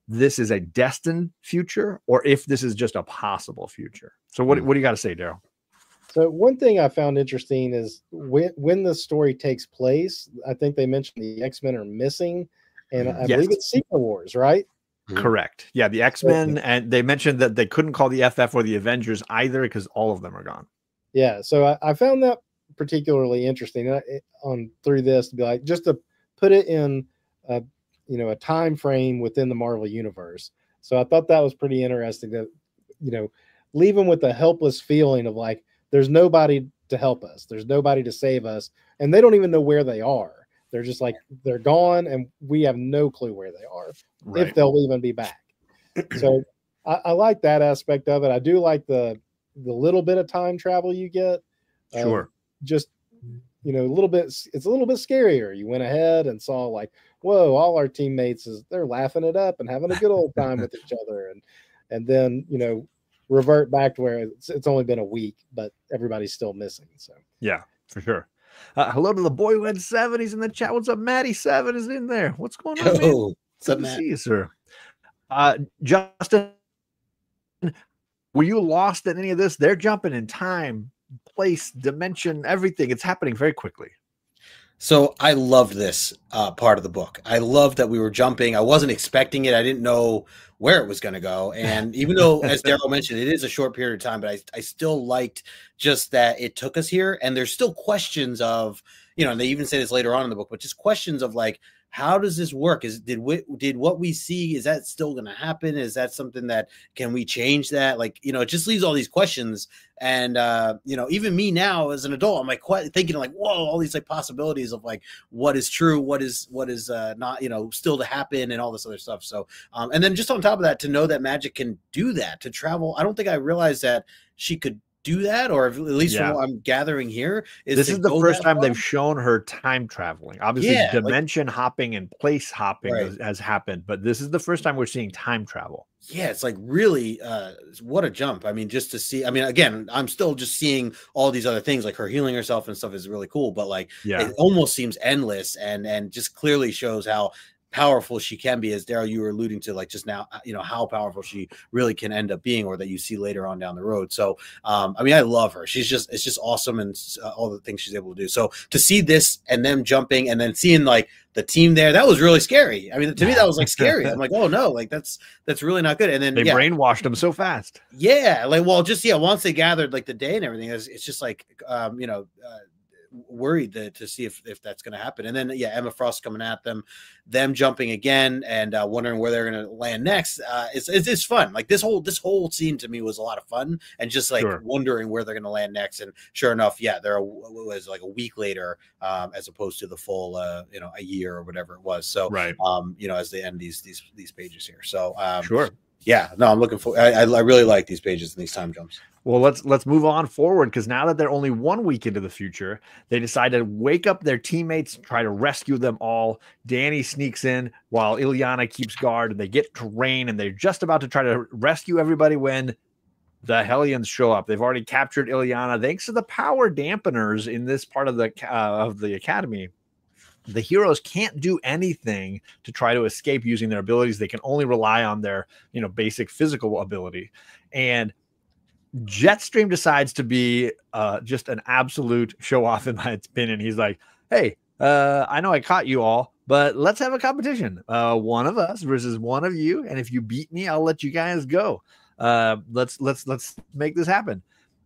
this is a destined future or if this is just a possible future. So what do you got to say, Daryl? So one thing I found interesting is when the story takes place, I think they mentioned the X-Men are missing, and I believe it's Secret Wars, right? Correct. Yeah, the X-Men, and they mentioned that they couldn't call the FF or the Avengers either because all of them are gone. Yeah, so I found that particularly interesting through this to be like, just to put it in a time frame within the Marvel universe. So I thought that was pretty interesting to, leave them with a helpless feeling of like, there's nobody to help us. There's nobody to save us. And they don't even know where they are. They're just like, they're gone and we have no clue where they are, if they'll even be back. So I like that aspect of it. I do like the little bit of time travel you get. Sure. Just, a little bit, it's a little bit scarier. You went ahead and saw like, whoa, all our teammates they're laughing it up and having a good old time with each other. And then, revert back to where it's only been a week, but everybody's still missing. So yeah, for sure. Hello to the boy who had 7. He's in the chat. What's up? Maddie 7 is in there. What's going on, man? What's up, Matt? See you, sir. Justin, were you lost in any of this? They're jumping in time, place, dimension, everything. It's happening very quickly. So I loved this part of the book. I loved that we were jumping. I wasn't expecting it. I didn't know where it was going to go. And even though, as Daryl mentioned, it is a short period of time, but I still liked just that it took us here. And there's still questions of, and they even say this later on in the book, but just questions of like, how does this work? Did what we see, is that still going to happen? Is that something that, can we change that? Like, it just leaves all these questions. And, even me now as an adult, I'm like thinking like, whoa, all these like possibilities of like, what is true? What is not, still to happen and all this other stuff. So, and then just on top of that, to know that Magic can do that, to travel. I don't think I realized that she could do that, or at least from what I'm gathering here, this is the first time they've shown her time traveling. Obviously, dimension hopping and place hopping has happened, but this is the first time we're seeing time travel. Yeah, it's like really what a jump. I mean, just to see, again, I'm still just seeing all these other things, like her healing herself and stuff is really cool, but like it almost seems endless and just clearly shows how powerful she can be, as Daryl, you were alluding to, like just now, how powerful she really can end up being, or that you see later on down the road. So, I love her. It's just awesome, and all the things she's able to do. So to see this and them jumping and then seeing like the team there, that was really scary. To me, that was like scary. I'm like, oh no, like that's really not good. And then they brainwashed them so fast. Yeah. Like, well, just, once they gathered like the day and everything, it's just like, worried to see if that's going to happen. And then Emma Frost coming at them jumping again and wondering where they're going to land next. It's fun. Like this whole scene to me was a lot of fun, and just like wondering where they're going to land next. And sure enough, there was like a week later, as opposed to the full a year or whatever it was. So as they end these pages here. So I'm looking for. I really like these pages and these time jumps. Well, let's move on forward, because now that they're only 1 week into the future, they decide to wake up their teammates, try to rescue them all. Danny sneaks in while Illyana keeps guard, and they get to Rain, and they're just about to try to rescue everybody when the Hellions show up. They've already captured Illyana thanks to the power dampeners in this part of the academy. the heroes can't do anything to try to escape using their abilities. They can only rely on their, basic physical ability. And Jetstream decides to be just an absolute show off, in my opinion. He's like, hey, I know I caught you all, but let's have a competition. One of us versus one of you. And if you beat me, I'll let you guys go. Let's make this happen.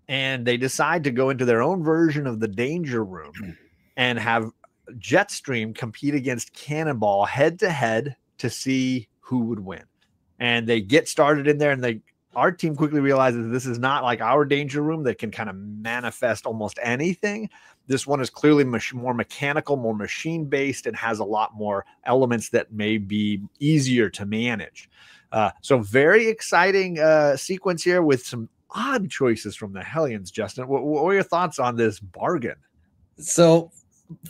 And they decide to go into their own version of the Danger Room and have Jetstream compete against Cannonball head to head to see who would win. And they get started in there, and our team quickly realizes this is not like our Danger Room that can kind of manifest almost anything. This one is clearly more mechanical, more machine based, and has a lot more elements that may be easier to manage. So very exciting sequence here with some odd choices from the Hellions. Justin, what were your thoughts on this bargain? So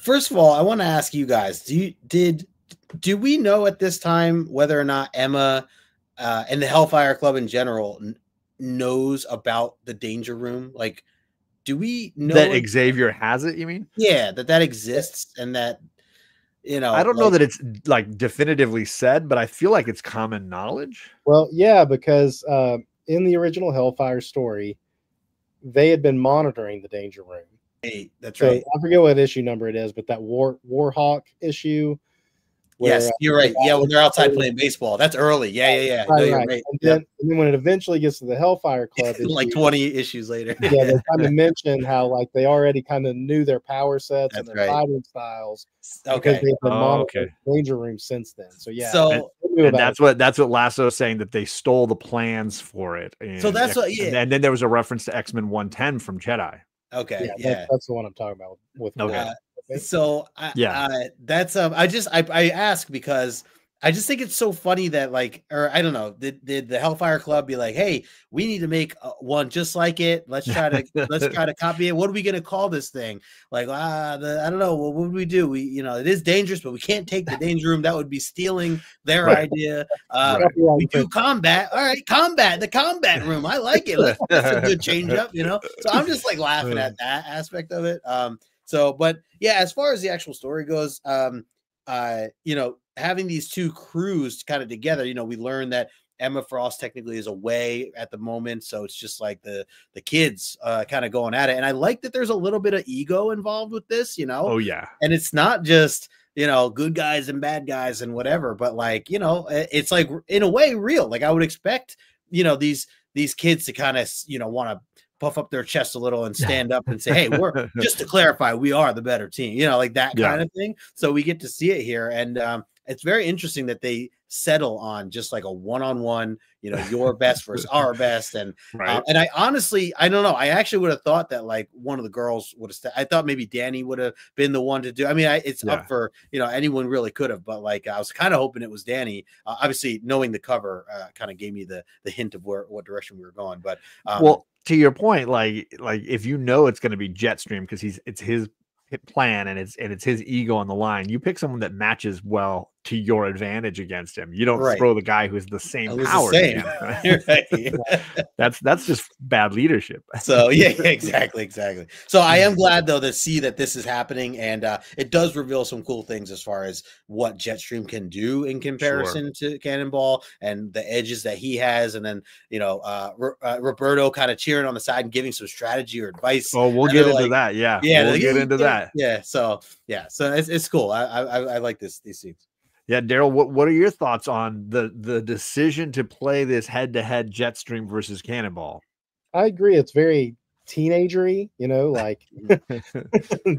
first of all, I want to ask you guys, do we know at this time whether or not Emma and the Hellfire Club in general knows about the Danger Room? Like, do we know that Xavier has it? You mean? Yeah, that exists, and that, I don't know that it's like definitively said, but I feel like it's common knowledge. Well, yeah, because in the original Hellfire story, they had been monitoring the Danger Room. Hey, that's right. I forget what issue number it is, but that Warhawk issue. Yes, you're right. Yeah, when they're outside playing baseball, that's early. Yeah. Right, no, you're right. And then when it eventually gets to the Hellfire Club, like 20 issues later, they kind of mention how like they already kind of knew their power sets and their fighting styles. Okay, because they've been monitoring the Danger Room since then. So yeah, and that's what Lasso is saying, that they stole the plans for it. And so that's what. Yeah, and then there was a reference to X-Men 110 from Jedi. Okay, that's the one I'm talking about. With so that's I ask because I just think it's so funny that or I don't know, did the Hellfire Club be like, hey, we need to make one just like it, let's try to copy it, what are we gonna call this thing? Like I don't know, what would we do? We it is dangerous, but we can't take the Danger Room, that would be stealing their idea. We do combat, all right, the combat room, I like it, that's a good change up, so I'm just like laughing at that aspect of it. But yeah, as far as the actual story goes, having these two crews kind of together, we learned that Emma Frost technically is away at the moment, so it's just like the kids kind of going at it. And I like that there's a little bit of ego involved with this, Oh yeah, and it's not just good guys and bad guys and whatever, but it's like in a way real. Like I would expect these kids to kind of want to puff up their chest a little and stand up and say, hey, we're just to clarify, we are the better team, like that kind of thing. So we get to see it here. And it's very interesting that they settle on just like a one-on-one, your best versus our best. And and I honestly, I don't know. I actually would have thought that like one of the girls would have, I thought maybe Danny would have been the one to do. I mean, it's up for, anyone really could have, but like, I was kind of hoping it was Danny. Obviously knowing the cover kind of gave me the hint of what direction we were going. But to your point, like if it's going to be Jetstream because it's his plan and it's his ego on the line, you pick someone that matches well to your advantage against him. You don't throw the guy who's the same power. That's just bad leadership. So yeah, exactly. So I am glad though to see that this is happening, and it does reveal some cool things as far as what Jetstream can do in comparison to Cannonball and the edges that he has, and then Roberto kind of cheering on the side and giving some strategy or advice. Oh, we'll get into that. Yeah, we'll get into that. Yeah, so it's cool. I like these scenes. Yeah, Daryl, what are your thoughts on the decision to play this head-to-head Jetstream versus Cannonball? I agree. It's very teenagery, like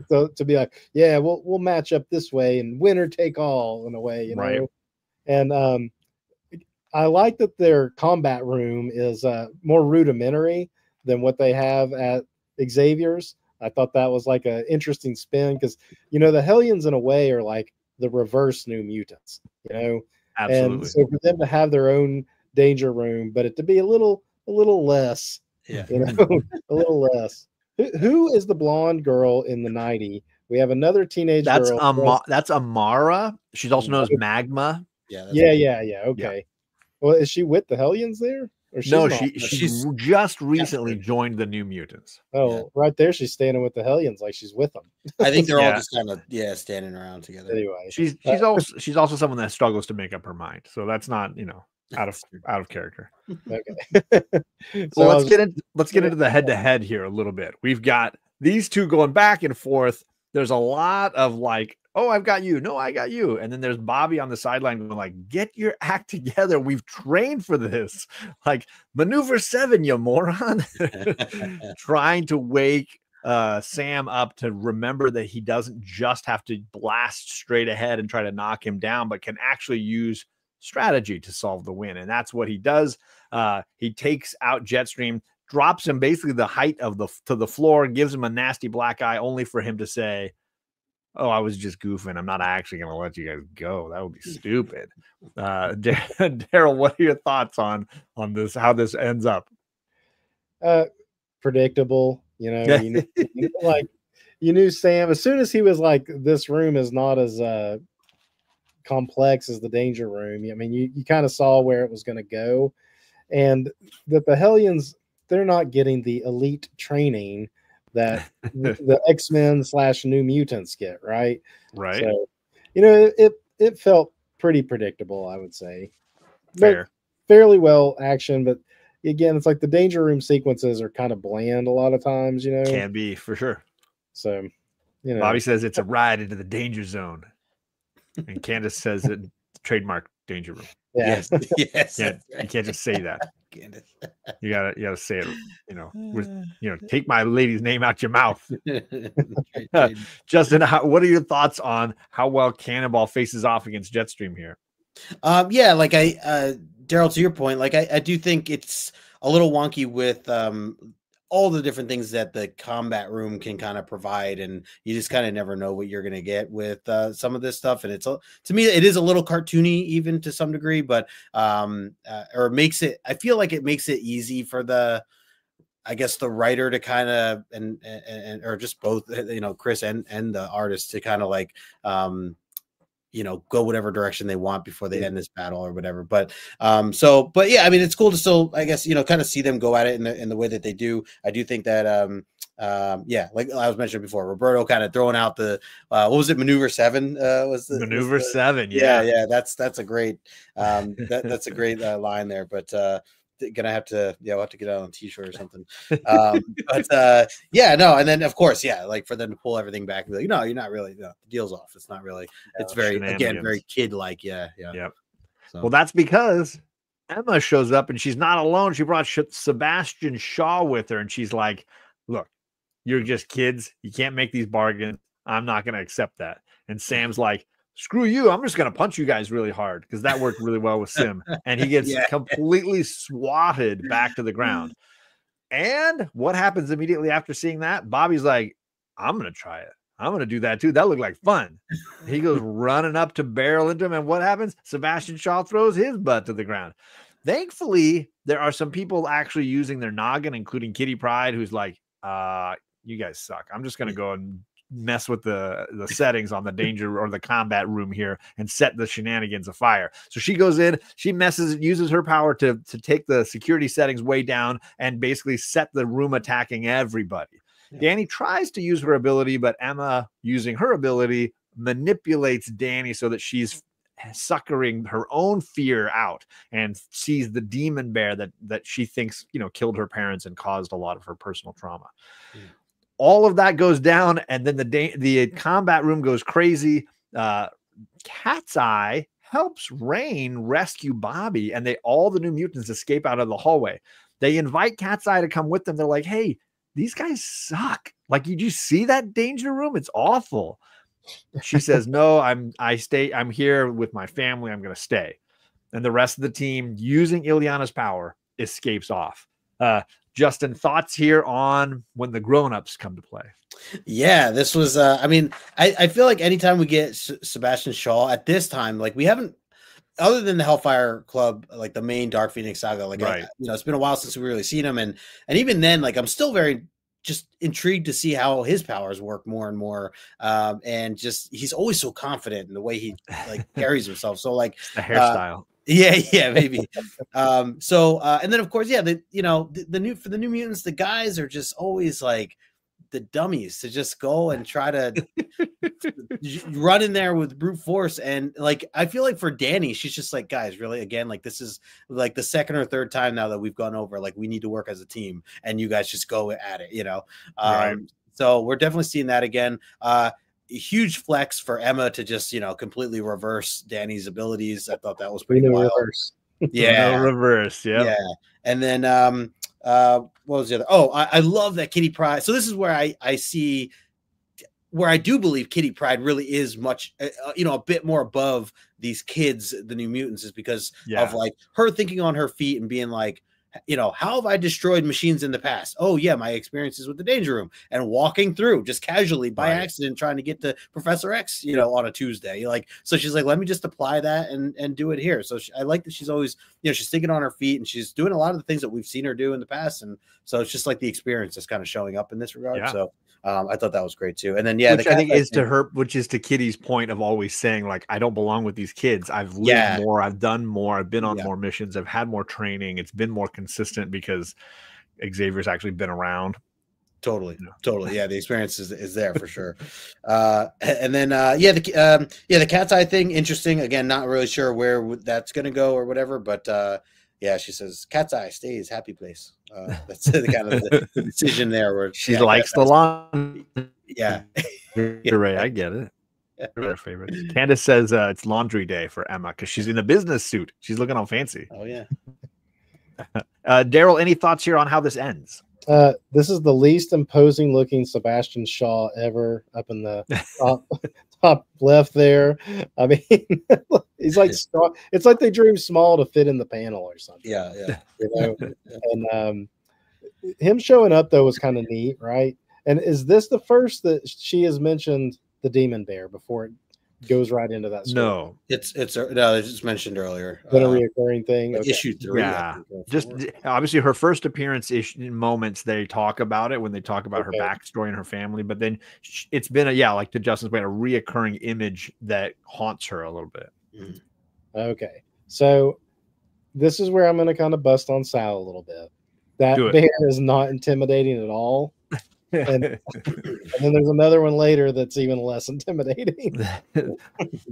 so to be like, yeah, we'll match up this way and winner take all in a way, know. And I like that their combat room is more rudimentary than what they have at Xavier's. I thought that was like an interesting spin because the Hellions in a way are like the reverse New Mutants, Absolutely. And so for them to have their own Danger Room, but it to be a little less, a little less. Who is the blonde girl in the 90? We have another teenage girl. That's Amara. She's also known as Magma. Yeah. Okay. Yeah. Well, is she with the Hellions there? No, she's just recently joined the New Mutants. Oh, right there, she's standing with the Hellions like she's with them. I think they're all just kind of standing around together. Anyway, she's also someone that struggles to make up her mind, so that's not out of character. Okay. So let's get into the head-to-head here a little bit. We've got these two going back and forth. There's a lot of like, oh, I've got you. No, I got you. And then there's Bobby on the sideline going like, get your act together. We've trained for this. Like, maneuver 7, you moron. Trying to wake Sam up to remember that he doesn't just have to blast straight ahead and try to knock him down, but can actually use strategy to solve the win. And that's what he does. He takes out Jetstream, drops him basically the height to the floor, gives him a nasty black eye, only for him to say, oh, I was just goofing. I'm not actually going to let you guys go. That would be stupid. Daryl, what are your thoughts on this, how this ends up? Predictable. You knew Sam, as soon as he was like, this room is not as complex as the danger room. I mean, you kind of saw where it was going to go, and that the Hellions, they're not getting the elite training that the X-Men / New Mutants get, right? Right. So, it felt pretty predictable, I would say. Fair. Fairly well action, but again, it's like the danger room sequences are kind of bland a lot of times, Can be, for sure. So, Bobby says it's a ride into the danger zone. And Candace says it trademark danger room. Yeah. Yes. You can't just say that. You gotta say it. Take my lady's name out your mouth. Justin, what are your thoughts on how well Cannonball faces off against Jetstream here? Like Daryl, to your point, like I do think it's a little wonky with all the different things that the combat room can kind of provide, and you just kind of never know what you're going to get with some of this stuff. And to me, it is a little cartoony even to some degree, but or makes it, I feel like it makes it easy for the writer to kind of, and or just both, Chris and the artist to kind of like, go whatever direction they want before they end this battle or whatever. But yeah, I mean, it's cool to still, I guess, kind of see them go at it in the way that they do. I do think that, like I was mentioning before, Roberto kind of throwing out the, what was it? Maneuver 7 Maneuver 7. Yeah. That's a great, that's a great line there, but, gonna have to we'll have to get out on a t-shirt or something. And then of course, like for them to pull everything back and be like, no, you're not really, the deal's off. It's not really, it's very kid like. Yep. So. Well, that's because Emma shows up and she's not alone. She brought Sebastian Shaw with her, and she's like, look, you're just kids, you can't make these bargains. I'm not gonna accept that. And Sam's like, screw you, I'm just going to punch you guys really hard, because that worked really well with Sim. And he gets completely swatted back to the ground. And what happens immediately after seeing that? Bobby's like, I'm going to try it. I'm going to do that too. That looked like fun. He goes running up to barrel into him. And what happens? Sebastian Shaw throws his butt to the ground. Thankfully, there are some people actually using their noggin, including Kitty Pryde, who's like, you guys suck. I'm just going to go and mess with the settings on the danger or the combat room here and set the shenanigans afire. So she goes in, she uses her power to take the security settings way down and basically set the room attacking everybody. Danny tries to use her ability, but Emma, using her ability, manipulates Danny so that she's suckering her own fear out and sees the demon bear that she thinks killed her parents and caused a lot of her personal trauma. All of that goes down, and then the combat room goes crazy. Cat's Eye helps Rain rescue Bobby, and all the New Mutants escape out of the hallway. They invite Cat's Eye to come with them. They're like, hey, these guys suck. Like, did you see that danger room? It's awful. She says, no, I'm here with my family. I'm going to stay. And the rest of the team, using Ileana's power, escapes off. Justin, thoughts here on when the grown-ups come to play? Yeah, this was, I feel like anytime we get Sebastian Shaw at this time, like we haven't, other than the Hellfire Club, like the main Dark Phoenix saga, like, right. It's been a while since we really seen him. And even then, like, I'm still very just intrigued to see how his powers work more and more. And just, he's always so confident in the way he like carries himself. So like the hairstyle. Yeah, maybe. And then of course, yeah, the new mutants, the guys are just always like the dummies to just go and try to run in there with brute force. And like, I feel like for Danny, she's just like, guys, really, again, like this is like the second or third time now that we've gone over, like we need to work as a team and you guys just go at it, Right. So we're definitely seeing that again. A huge flex for Emma to just, completely reverse Danny's abilities. I thought that was pretty wild. Reverse. Yeah. Reverse. Yeah. And then, what was the other? Oh, I love that Kitty Pryde. So this is where I see where I do believe Kitty Pryde really is much, a bit more above these kids, the New Mutants, is because of like her thinking on her feet and being like, how have I destroyed machines in the past? Oh yeah, my experiences with the Danger Room and walking through just casually by accident trying to get to Professor X, on a Tuesday. So she's like, let me just apply that and do it here. So I like that she's always, she's thinking on her feet and she's doing a lot of the things that we've seen her do in the past. And so it's just like the experience that's kind of showing up in this regard. Yeah. So I thought that was great too. And then which I think is which is to Kitty's point of always saying like, I don't belong with these kids. I've lived more, I've done more, I've been on more missions, I've had more training, it's been more consistent because Xavier's actually been around. Totally. Yeah, the experience is there for sure. And then the Cat's Eye thing, interesting. Again, not really sure where that's gonna go or whatever, but she says Cat's Eye stays happy place. That's the kind of the decision there where she likes the lawn. Yeah. Ray, I get it. Her favorite. Candace says it's laundry day for Emma because she's in a business suit. She's looking all fancy. Oh yeah. Daryl, any thoughts here on how this ends? This is the least imposing looking Sebastian Shaw ever up in the top left there. I mean, he's like it's like they drew him small to fit in the panel or something. Yeah. And him showing up though was kind of neat, right? And is this the first that she has mentioned the Demon Bear before it goes right into that story? No, it's just mentioned earlier. Been a reoccurring thing. Okay. Issue 3. Yeah, just obviously her first appearance moments. They talk about it when they talk about her backstory and her family, but then it's been like to Justin's point, a reoccurring image that haunts her a little bit. Okay, so this is where I'm going to kind of bust on Sal a little bit. That bear is not intimidating at all. And then there's another one later that's even less intimidating.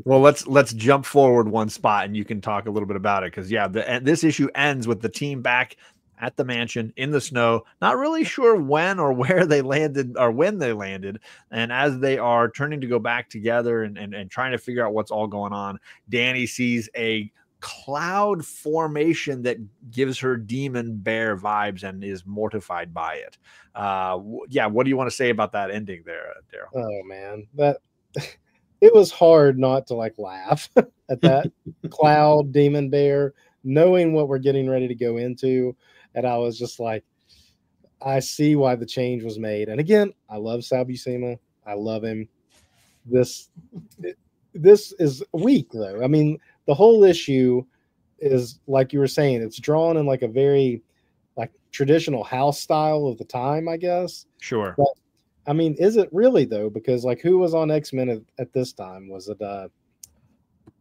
Well, let's jump forward one spot and you can talk a little bit about it because this issue ends with the team back at the mansion in the snow, not really sure when or where they landed or when they landed, and as they are turning to go back together and trying to figure out what's all going on, Danny sees a cloud formation that gives her demon bear vibes and is mortified by it. What do you want to say about that ending there, Daryl? Oh man, that it was hard not to laugh at that cloud demon bear, knowing what we're getting ready to go into, and I was just like, I see why the change was made. And again, I love Sal Buscema. I love him. This is weak though. I mean, the whole issue is like you were saying, it's drawn in a very traditional house style of the time, I guess. Sure. But I mean, is it really though? Because who was on X-Men at this time? Was it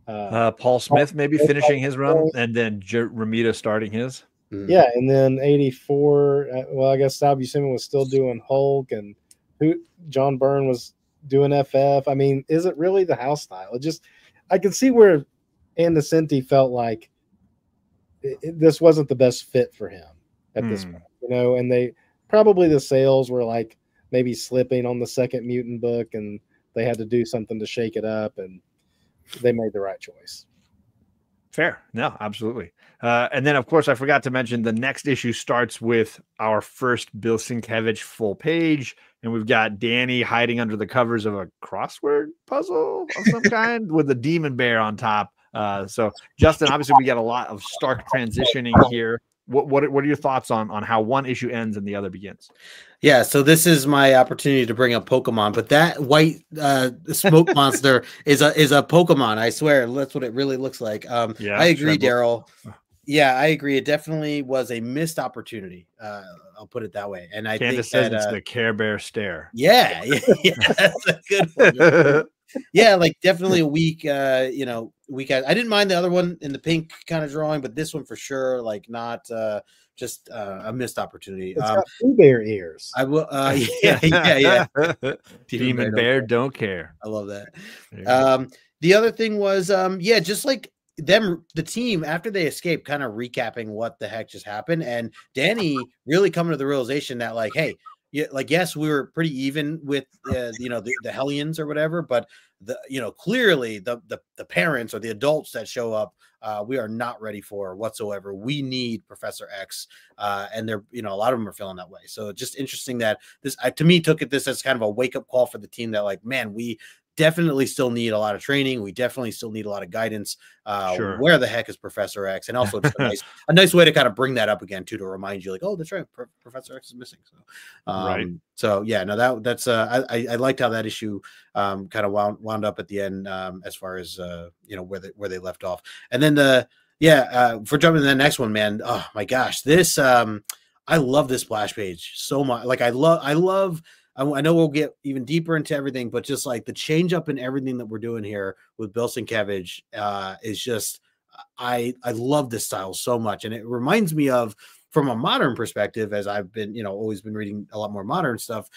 Paul Smith maybe finishing his run and then Ramita starting his? Yeah, and then 84. Well, I guess Sal Buscema was still doing Hulk, and John Byrne was doing FF. I mean, is it really the house style? I can see where Andesenti felt like this wasn't the best fit for him at this point, and they probably the sales were maybe slipping on the second mutant book and they had to do something to shake it up and they made the right choice. Fair. No, absolutely. And then of course I forgot to mention the next issue starts with our first Bill Sienkiewicz full page. And we've got Danny hiding under the covers of a crossword puzzle of some kind with a demon bear on top. So Justin, obviously we get a lot of stark transitioning here. What are your thoughts on how one issue ends and the other begins? Yeah, so this is my opportunity to bring up Pokemon, but that white smoke monster is a Pokemon. I swear, that's what it really looks like. I agree, Daryl. Yeah, I agree. It definitely was a missed opportunity. I'll put it that way. And I Candace think says it's the Care Bear stare. Yeah, that's a good one. Yeah, like definitely a weak, weak. I didn't mind the other one in the pink kind of drawing, but this one for sure, like not just a missed opportunity. It's got Pooh Bear ears. I will. Yeah. Demon Bear don't care. I love that. The other thing was, just like them, the team after they escaped, kind of recapping what the heck just happened, and Danny really coming to the realization that, like, hey, yeah, like, yes, we were pretty even with the Hellions or whatever, but clearly the parents or the adults that show up, we are not ready for whatsoever. We need Professor X, and they're a lot of them are feeling that way. So just interesting that this, to me, took this as kind of a wake up call for the team that, like, man, we definitely still need a lot of training. We definitely still need a lot of guidance. Sure. Where the heck is Professor X? And also just a nice way to kind of bring that up again too, to remind you, like, oh, that's right, Professor X is missing. So, right. So yeah, no, that's I liked how that issue kind of wound up at the end, as far as where they left off. And then for jumping to the next one, man. Oh my gosh, this I love this splash page so much. Like I love. I know we'll get even deeper into everything, but just like the change up in everything that we're doing here with Bill Sienkiewicz is just, I love this style so much. And it reminds me of, from a modern perspective, as I've been, always been reading a lot more modern stuff,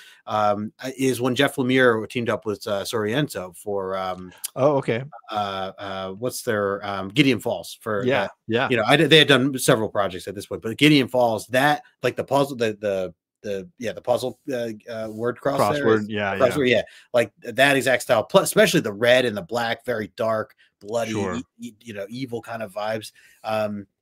is when Jeff Lemire teamed up with Sorrento for, what's their Gideon Falls for, yeah. They had done several projects at this point, but Gideon Falls, that, like the puzzle, the puzzle word crossword, like that exact style, plus especially the red and the black, very dark, bloody, evil kind of vibes.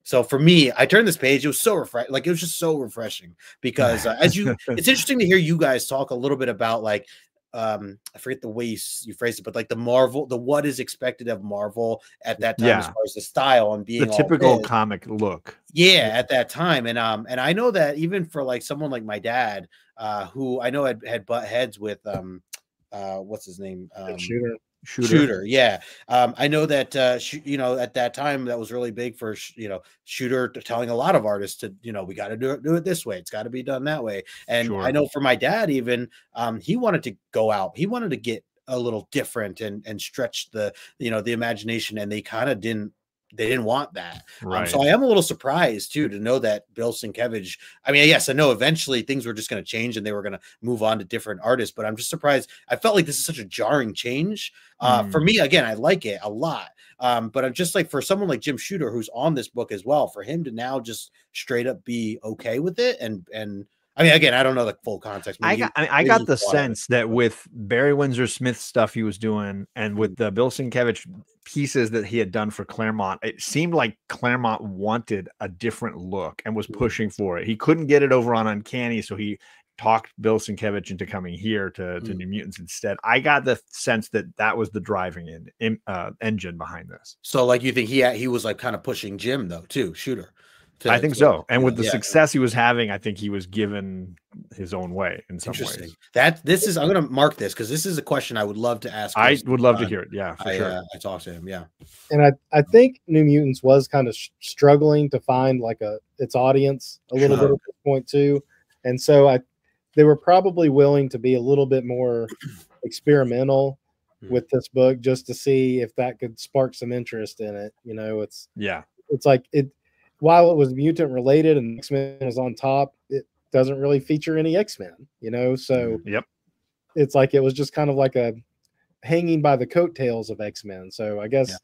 So for me, I turned this page, it was so refreshing. Like, it was just so refreshing because it's interesting to hear you guys talk a little bit about, like, I forget the way you phrased it, but like the what is expected of Marvel at that time, as far as the style and being the typical comic look. Yeah, at that time. And I know that even for like someone like my dad, who I know had butt heads with what's his name? Shooter. Yeah. I know that at that time that was really big for Shooter telling a lot of artists to, we got to do it this way. It's got to be done that way. And I know for my dad, even he wanted to go out. He wanted to get a little different and stretch the imagination, and they kind of didn't want that. Right. So I am a little surprised too to know that Bill Sienkiewicz, I mean, yes, I know eventually things were just going to change and they were going to move on to different artists, but I'm just surprised. I felt like this is such a jarring change. For me, again, I like it a lot. But I'm just like, for someone like Jim Shooter, who's on this book as well, for him to now just straight up be okay with it. And I mean, again, I don't know the full context. I got the sense that with Barry Windsor Smith stuff he was doing, and with the Bill Sienkiewicz pieces that he had done for Claremont, it seemed like Claremont wanted a different look and was pushing for it. He couldn't get it over on Uncanny, so he talked Bill Sienkiewicz into coming here to New Mutants instead. I got the sense that was the driving engine behind this. So, like, you think he was like kind of pushing Jim though too, Shooter? I think so. And with the success he was having, I think he was given his own way in some ways. I'm going to mark this because this is a question I would love to ask. I would love to hear it. Yeah, for sure. I talked to him. Yeah. And I think New Mutants was kind of struggling to find like its audience a little bit at this point too. And so they were probably willing to be a little bit more experimental with this book just to see if that could spark some interest in it. It's like while it was mutant related and X-Men was on top, it doesn't really feature any X-Men, so it's like it was just kind of like a hanging by the coattails of X-Men. So I guess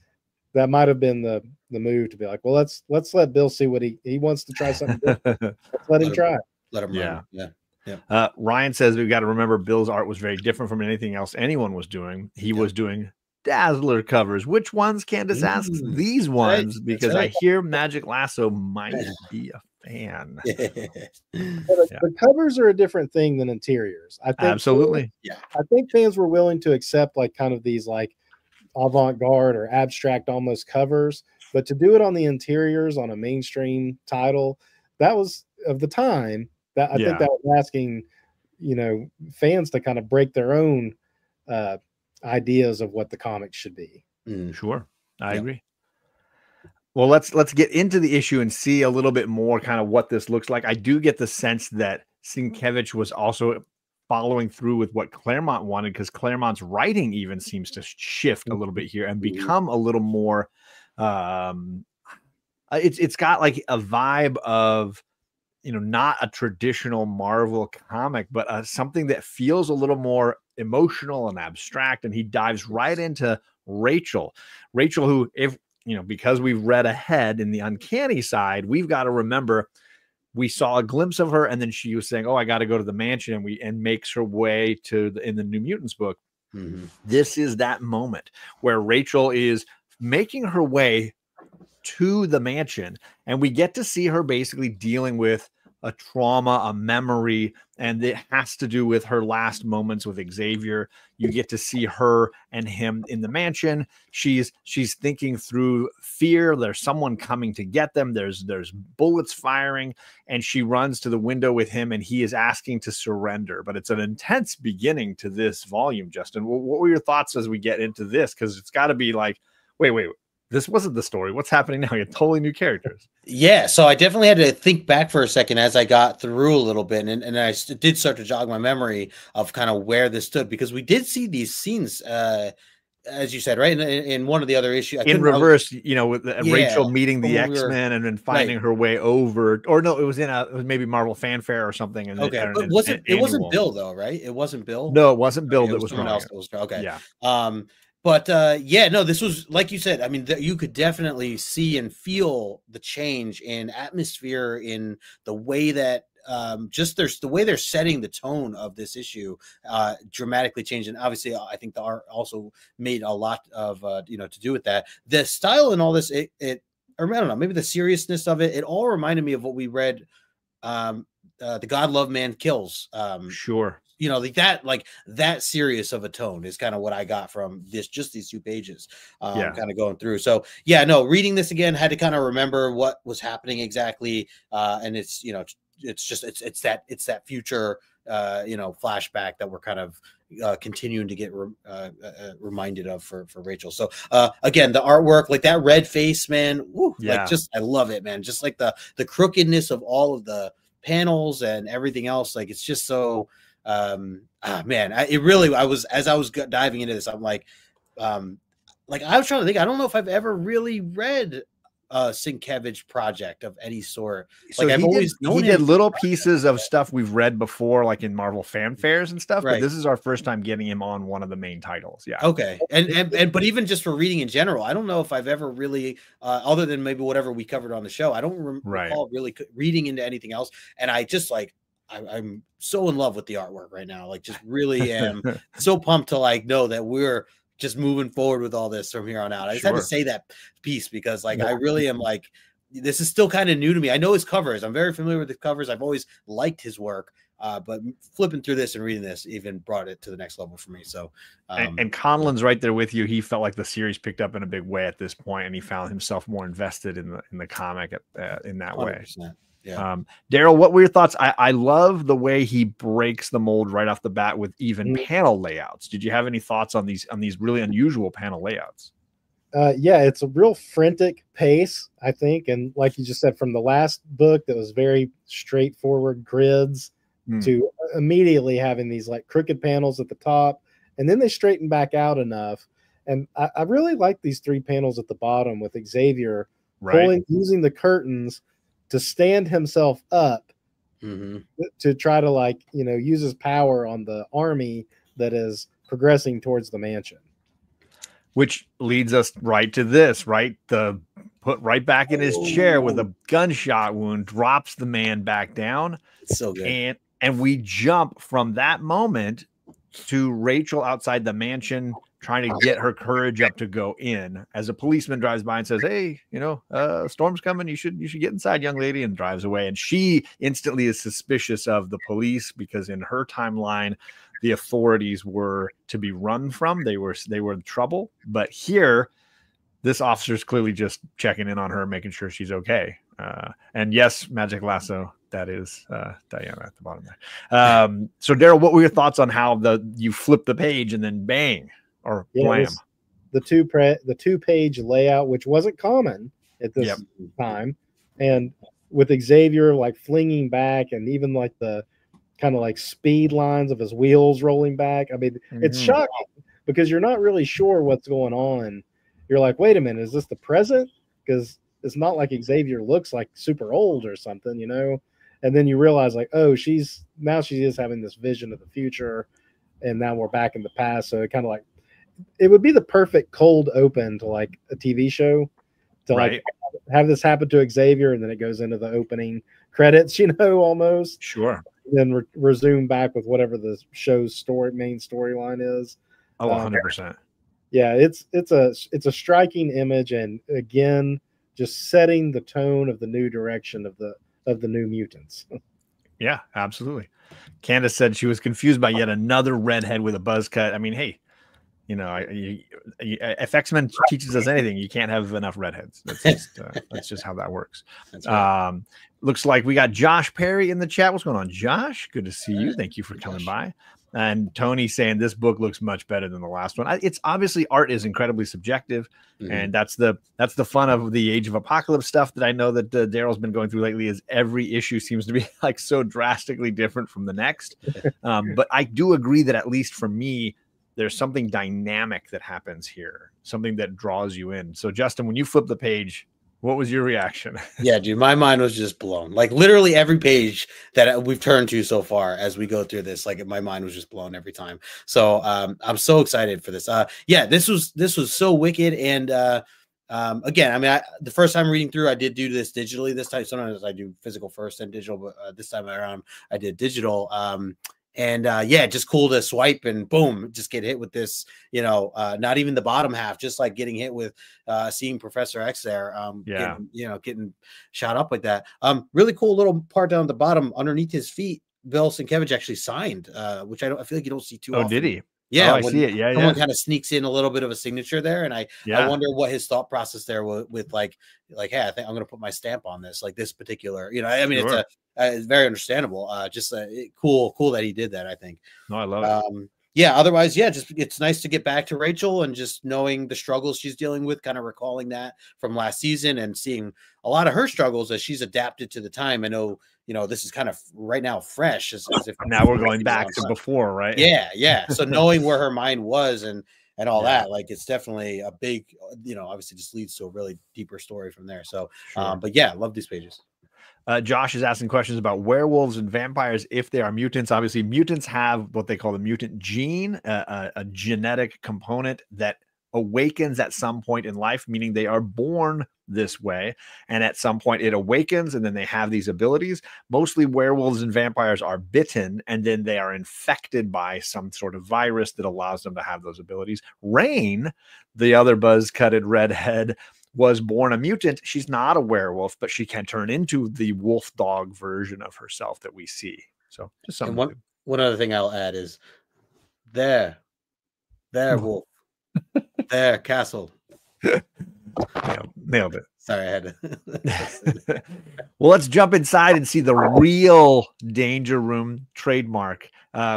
that might have been the move to be like, well, let's let Bill see what he wants to try something different. Let's let him try. Let him run. Yeah. Ryan says we've got to remember Bill's art was very different from anything else anyone was doing. He was doing Dazzler covers. Which ones? Candace asks. These ones, because I hear Magic Lasso might be a fan. The covers are a different thing than interiors. I think absolutely. I think fans were willing to accept like kind of these like avant-garde or abstract almost covers, but to do it on the interiors on a mainstream title, that was of the time. That I think that was asking, fans to kind of break their own ideas of what the comics should be. Sure. I agree. Well, let's get into the issue and see a little bit more kind of what this looks like. I do get the sense that Sienkiewicz was also following through with what Claremont wanted, because Claremont's writing even seems to shift a little bit here and become a little more it's got like a vibe of, not a traditional Marvel comic, but something that feels a little more emotional and abstract. And he dives right into Rachel, who, if because we've read ahead in the Uncanny side, we've got to remember we saw a glimpse of her, and then she was saying, "Oh, I got to go to the mansion," and makes her way to in the New Mutants book. This is that moment where Rachel is making her way to the mansion, and we get to see her basically dealing with a trauma, a memory, and it has to do with her last moments with Xavier. You get to see her and him in the mansion. She's thinking through fear. There's someone coming to get them. There's bullets firing, and she runs to the window with him, and he is asking to surrender. But it's an intense beginning to this volume, Justin. What were your thoughts as we get into this? Because it's got to be like, wait, this wasn't the story. What's happening now? You have totally new characters. Yeah, so I definitely had to think back for a second as I got through a little bit, and I did start to jog my memory of kind of where this stood, because we did see these scenes, as you said, right in one of the other issues. In reverse, with Rachel meeting the X-Men and then finding her way over, or no, it was maybe Marvel Fanfare or something. And okay, but it wasn't Bill though, right? It wasn't Bill. No, it wasn't Bill. Okay, that was someone else. That was okay. Yeah. But no, this was, like you said, I mean, you could definitely see and feel the change in atmosphere, in the way that there's the way they're setting the tone of this issue dramatically changed. And obviously, I think the art also made a lot of to do with that. The style and all this, or I don't know, maybe the seriousness of it, it all reminded me of what we read, the God Love Man Kills. Sure. That serious of a tone is kind of what I got from these 2 pages, kind of going through. So reading this again, had to kind of remember what was happening exactly. And it's that future, flashback that we're kind of continuing to get reminded of for Rachel. So again, the artwork, like that red face, man. Woo, I love it, man. Just like the crookedness of all of the panels and everything else. Like, it's just so, man, I was diving into this, I'm like I was trying to think, I don't know if I've ever really read a Sienkiewicz project of any sort. So I've always known he did little pieces of stuff we've read before, like in Marvel Fanfares and stuff, right. But this is our first time getting him on one of the main titles. Yeah. Okay. And but even just for reading in general, I don't know if I've ever really, other than maybe whatever we covered on the show, I don't recall really reading into anything else. And I just I'm so in love with the artwork right now. Like, just really am so pumped to know that we're just moving forward with all this from here on out. I just had to say that piece because I really am this is still kind of new to me. I know his covers. I'm very familiar with the covers. I've always liked his work. But flipping through this and reading this even brought it to the next level for me. So, and Conlon's right there with you. He felt like the series picked up in a big way at this point, and he found himself more invested in the comic in that 100%. Way. Yeah. Daryl, what were your thoughts? I love the way he breaks the mold right off the bat with even panel layouts. Did you have any thoughts on these really unusual panel layouts? It's a real frantic pace, I think. And like you just said, from the last book that was very straightforward grids to immediately having these crooked panels at the top, and then they straighten back out enough. And I really like these 3 panels at the bottom with Xavier using the curtains to stand himself up to try to use his power on the army that is progressing towards the mansion. Which leads us right to this, right? Put right back in his chair with a gunshot wound, drops the man back down. It's so good. And we jump from that moment to Rachel outside the mansion, trying to get her courage up to go in, as a policeman drives by and says, "Hey, storm's coming. You should get inside, young lady," and drives away. And she instantly is suspicious of the police because in her timeline, the authorities were to be run from. They were the trouble. But here, this officer's clearly just checking in on her, making sure she's okay. And yes, Magic Lasso, that is Diana at the bottom there. So Daryl, what were your thoughts on how you flip the page and then bang? Or blam. The 2-page layout, which wasn't common at this time, and with Xavier flinging back, and even the kind of like speed lines of his wheels rolling back. I mean, it's shocking because you're not really sure what's going on. You're like, wait a minute, is this the present? Because it's not like Xavier looks like super old or something, you know? And then you realize like, oh, she is having this vision of the future, and now we're back in the past. So it kind of like, it would be the perfect cold open to like a TV show to like have this happen to Xavier, and then it goes into the opening credits, you know, almost. Sure. Then resume back with whatever the show's main storyline is. Oh, 100%. Yeah, it's a striking image, and again, just setting the tone of the new direction of the New Mutants. Yeah, absolutely. Candace said she was confused by yet another redhead with a buzz cut. I mean, hey, you know, if X-Men teaches us anything, you can't have enough redheads. That's just how that works. Right. Looks like we got Josh Perry in the chat. What's going on, Josh? Good to see you. Thank you for coming by. And Tony saying this book looks much better than the last one. It's obviously art is incredibly subjective, and that's the fun of the Age of Apocalypse stuff that I know that Daryl's been going through lately. Is every issue seems to be like so drastically different from the next. But I do agree that at least for me, there's something dynamic that happens here, something that draws you in. So Justin, when you flip the page, what was your reaction? Yeah, dude, my mind was just blown. Like literally every page that we've turned to so far as we go through this, like my mind was just blown every time. So I'm so excited for this. Yeah, this was so wicked. And again, I mean, the first time reading through, I did do this digitally. This time, sometimes I do physical first and digital, but this time around I did digital. And yeah, just cool to swipe and boom, just get hit with this, you know, not even the bottom half, just like getting hit with seeing Professor X there, getting shot up like that. Really cool little part down at the bottom underneath his feet. Bill Sienkiewicz actually signed, which I feel like you don't see too often. Oh, did he? Yeah, I see it. Yeah, someone kind of sneaks in a little bit of a signature there, and I wonder what his thought process there with like, hey, I think I'm going to put my stamp on this, like this particular, you know. I mean, it's very understandable. Just cool that he did that. I think. No, I love it. Yeah. Otherwise, yeah, just it's nice to get back to Rachel and just knowing the struggles she's dealing with, kind of recalling that from last season and seeing a lot of her struggles as she's adapted to the time. I know. You know, this is kind of right now fresh as if now we're going back to before, right? Yeah. So knowing where her mind was and all that, like it's definitely a big, you know, obviously just leads to a really deeper story from there. So, but yeah, love these pages. Josh is asking questions about werewolves and vampires if they are mutants. Obviously, mutants have what they call the mutant gene, a genetic component that awakens at some point in life, meaning they are born this way, and at some point it awakens and then they have these abilities. Mostly werewolves and vampires are bitten and then they are infected by some sort of virus that allows them to have those abilities. Rain, the other buzz-cutted redhead, was born a mutant. She's not a werewolf, but she can turn into the wolf dog version of herself that we see. So just something. One other thing I'll add is there wolf, there castle. Nailed it. Sorry, I had to. Well, let's jump inside and see the real Danger Room trademark.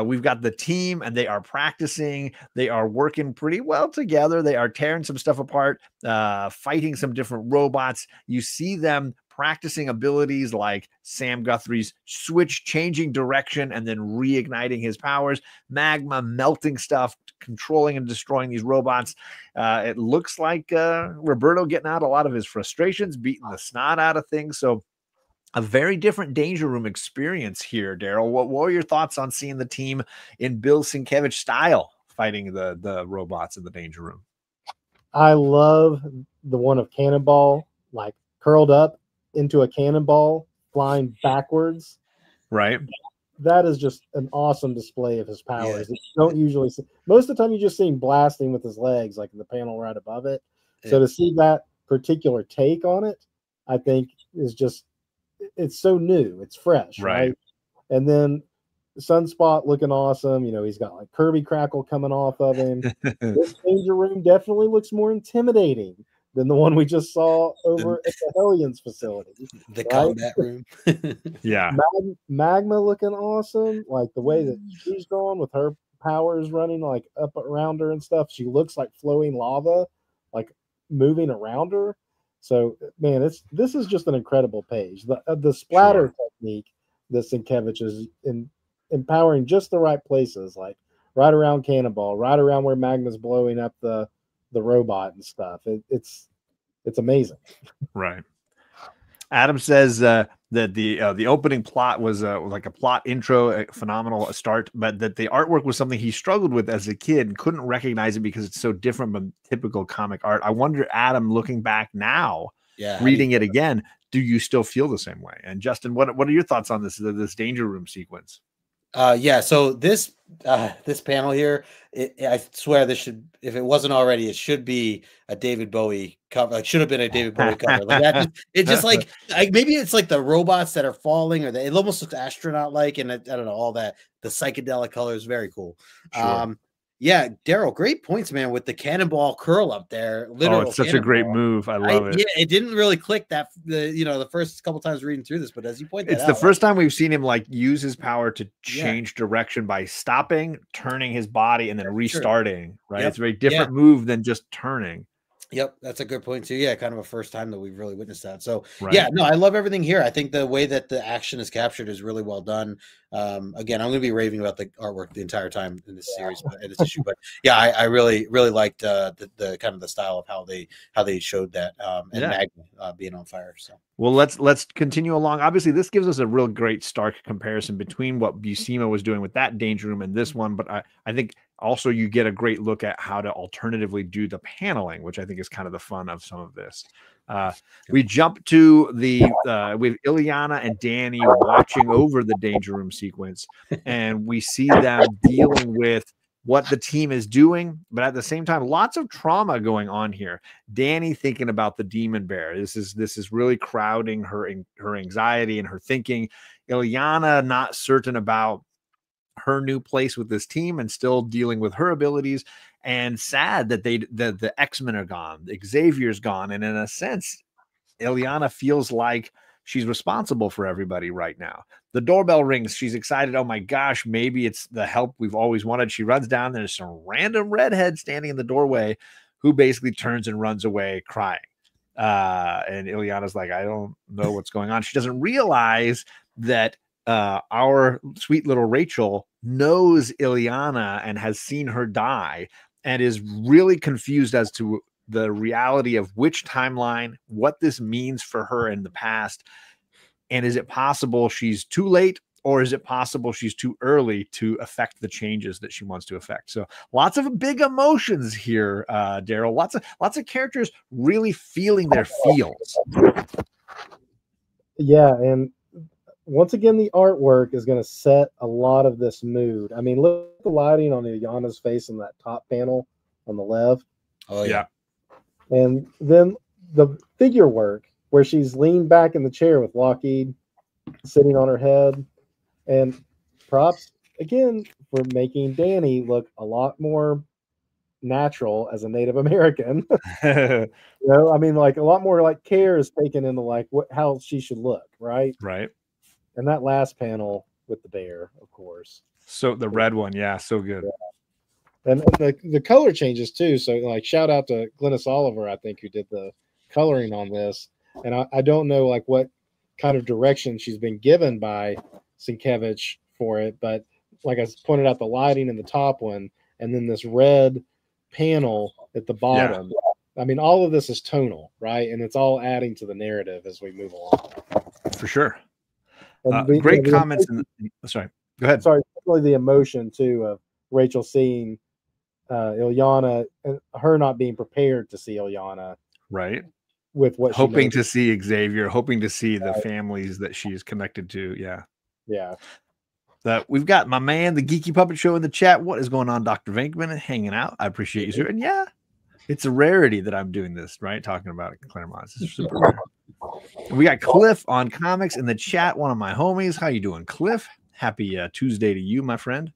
We've got the team and they are practicing. They are working pretty well together. They are tearing some stuff apart, fighting some different robots. You see them practicing abilities like Sam Guthrie's switch, changing direction, and then reigniting his powers. Magma melting stuff, controlling and destroying these robots. It looks like Roberto getting out a lot of his frustrations, beating the snot out of things. So a very different Danger Room experience here, Daryl. What were your thoughts on seeing the team in Bill Sienkiewicz style fighting the robots in the Danger Room? I love the one of Cannonball, like curled up into a cannonball, flying backwards. Right. That is just an awesome display of his powers. You don't usually see. Most of the time you just see him blasting with his legs, like in the panel right above it. So to see that particular take on it, I think is just, it's so new. It's fresh. Right. And then Sunspot looking awesome. You know, he's got like Kirby Crackle coming off of him. This Danger Room definitely looks more intimidating than the one we just saw over at the Hellions facility. The combat room. Yeah. Magma looking awesome. Like the way that she's going with her powers running like up around her and stuff. She looks like flowing lava, like moving around her. So man, this is just an incredible page. The splatter technique that Sienkiewicz is empowering just the right places, like right around Cannonball, right around where Magma's blowing up the robot and stuff. It's amazing. Right. Adam says that the opening plot was like a plot intro, a phenomenal start, but that the artwork was something he struggled with as a kid and couldn't recognize it because it's so different from typical comic art. I wonder, Adam, looking back now, reading it again, do you still feel the same way? And Justin, what are your thoughts on this Danger Room sequence? So this panel here, I swear this should, if it wasn't already, it should be a David Bowie cover. Like, should have been a David Bowie cover. Like that. It's just like maybe it's like the robots that are falling, or it almost looks astronaut like, and I don't know, all that. The psychedelic colors, very cool. Sure. Yeah, Daryl, great points, man, with the cannonball curl up there. Literal it's such a great move. I love it. Yeah, it didn't really click the first couple times reading through this, but as you point that out, it's the first time we've seen him like use his power to change direction by stopping, turning his body, and then restarting. Right, it's a very different move than just turning. Yep, that's a good point too. Yeah, kind of a first time that we've really witnessed that. So yeah, no, I love everything here. I think the way that the action is captured is really well done. Again, I'm going to be raving about the artwork the entire time in this series, in this issue. But yeah, I really liked the kind of the style of how they showed that and Magma being on fire. So well, let's continue along. Obviously, this gives us a real great stark comparison between what Buscema was doing with that Danger Room and this one. But I think also you get a great look at how to alternatively do the paneling, which I think is kind of the fun of some of this. We jump to with Ileana and Danny watching over the Danger Room sequence, and we see them dealing with what the team is doing, but at the same time, lots of trauma going on here. Danny thinking about the demon bear. This is really crowding her anxiety and her thinking. Ileana not certain about her new place with this team and still dealing with her abilities, and sad that the X-Men are gone, Xavier's gone, and in a sense, Ileana feels like she's responsible for everybody right now. The doorbell rings. She's excited. Oh my gosh, maybe it's the help we've always wanted. She runs down. There's some random redhead standing in the doorway who basically turns and runs away crying. And Ileana's like, I don't know what's going on. She doesn't realize that our sweet little Rachel knows Ileana and has seen her die and is really confused as to the reality of which timeline, what this means for her in the past. And is it possible she's too late, or is it possible she's too early to affect the changes that she wants to affect? So lots of big emotions here, Daryl. Lots of characters really feeling their feels. Yeah, and once again, the artwork is going to set a lot of this mood. I mean, look at the lighting on Ileana's face in that top panel on the left. Oh, yeah. And then the figure work where she's leaned back in the chair with Lockheed sitting on her head. And props, again, for making Danny look a lot more natural as a Native American. You know, I mean, like a lot more like care is taken into like how she should look, right? Right. And that last panel with the bear, of course. So the red one, yeah, so good. Yeah. And the color changes too. So like shout out to Glynis Oliver, I think, who did the coloring on this. And I don't know like what kind of direction she's been given by Sienkiewicz for it, but like I pointed out, the lighting in the top one, and then this red panel at the bottom. Yeah. I mean, all of this is tonal, right? And it's all adding to the narrative as we move along. For sure. Great comments. Sorry, go ahead. Sorry, really the emotion too of Rachel seeing Ileana and her not being prepared to see Ileana, right? With what hoping to see Xavier, hoping to see the families that she is connected to. Yeah. We've got my man, the Geeky Puppet Show, in the chat. What is going on, Dr. Venkman? Hanging out. I appreciate you, sir. And yeah, it's a rarity that I'm doing this, right? Talking about it, Claremont. This is super rare. We got Cliff on comics in the chat. One of my homies. How you doing, Cliff? Happy Tuesday to you, my friend.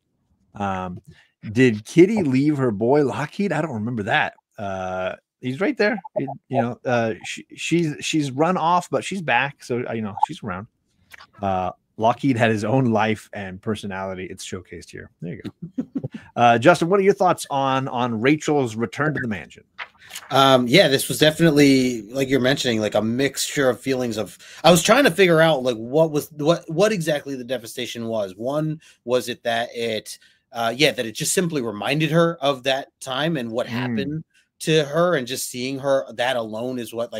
Did Kitty leave her boy Lockheed? I don't remember that. He's right there. She's run off, but she's back. So, she's around. Lockheed had his own life and personality. It's showcased here. There you go. Justin, what are your thoughts on Rachel's return to the mansion? Yeah, this was definitely, like you're mentioning, like a mixture of feelings of, I was trying to figure out like what exactly the devastation was. One, was it that it that it just simply reminded her of that time and what happened to her, and just seeing her, that alone is what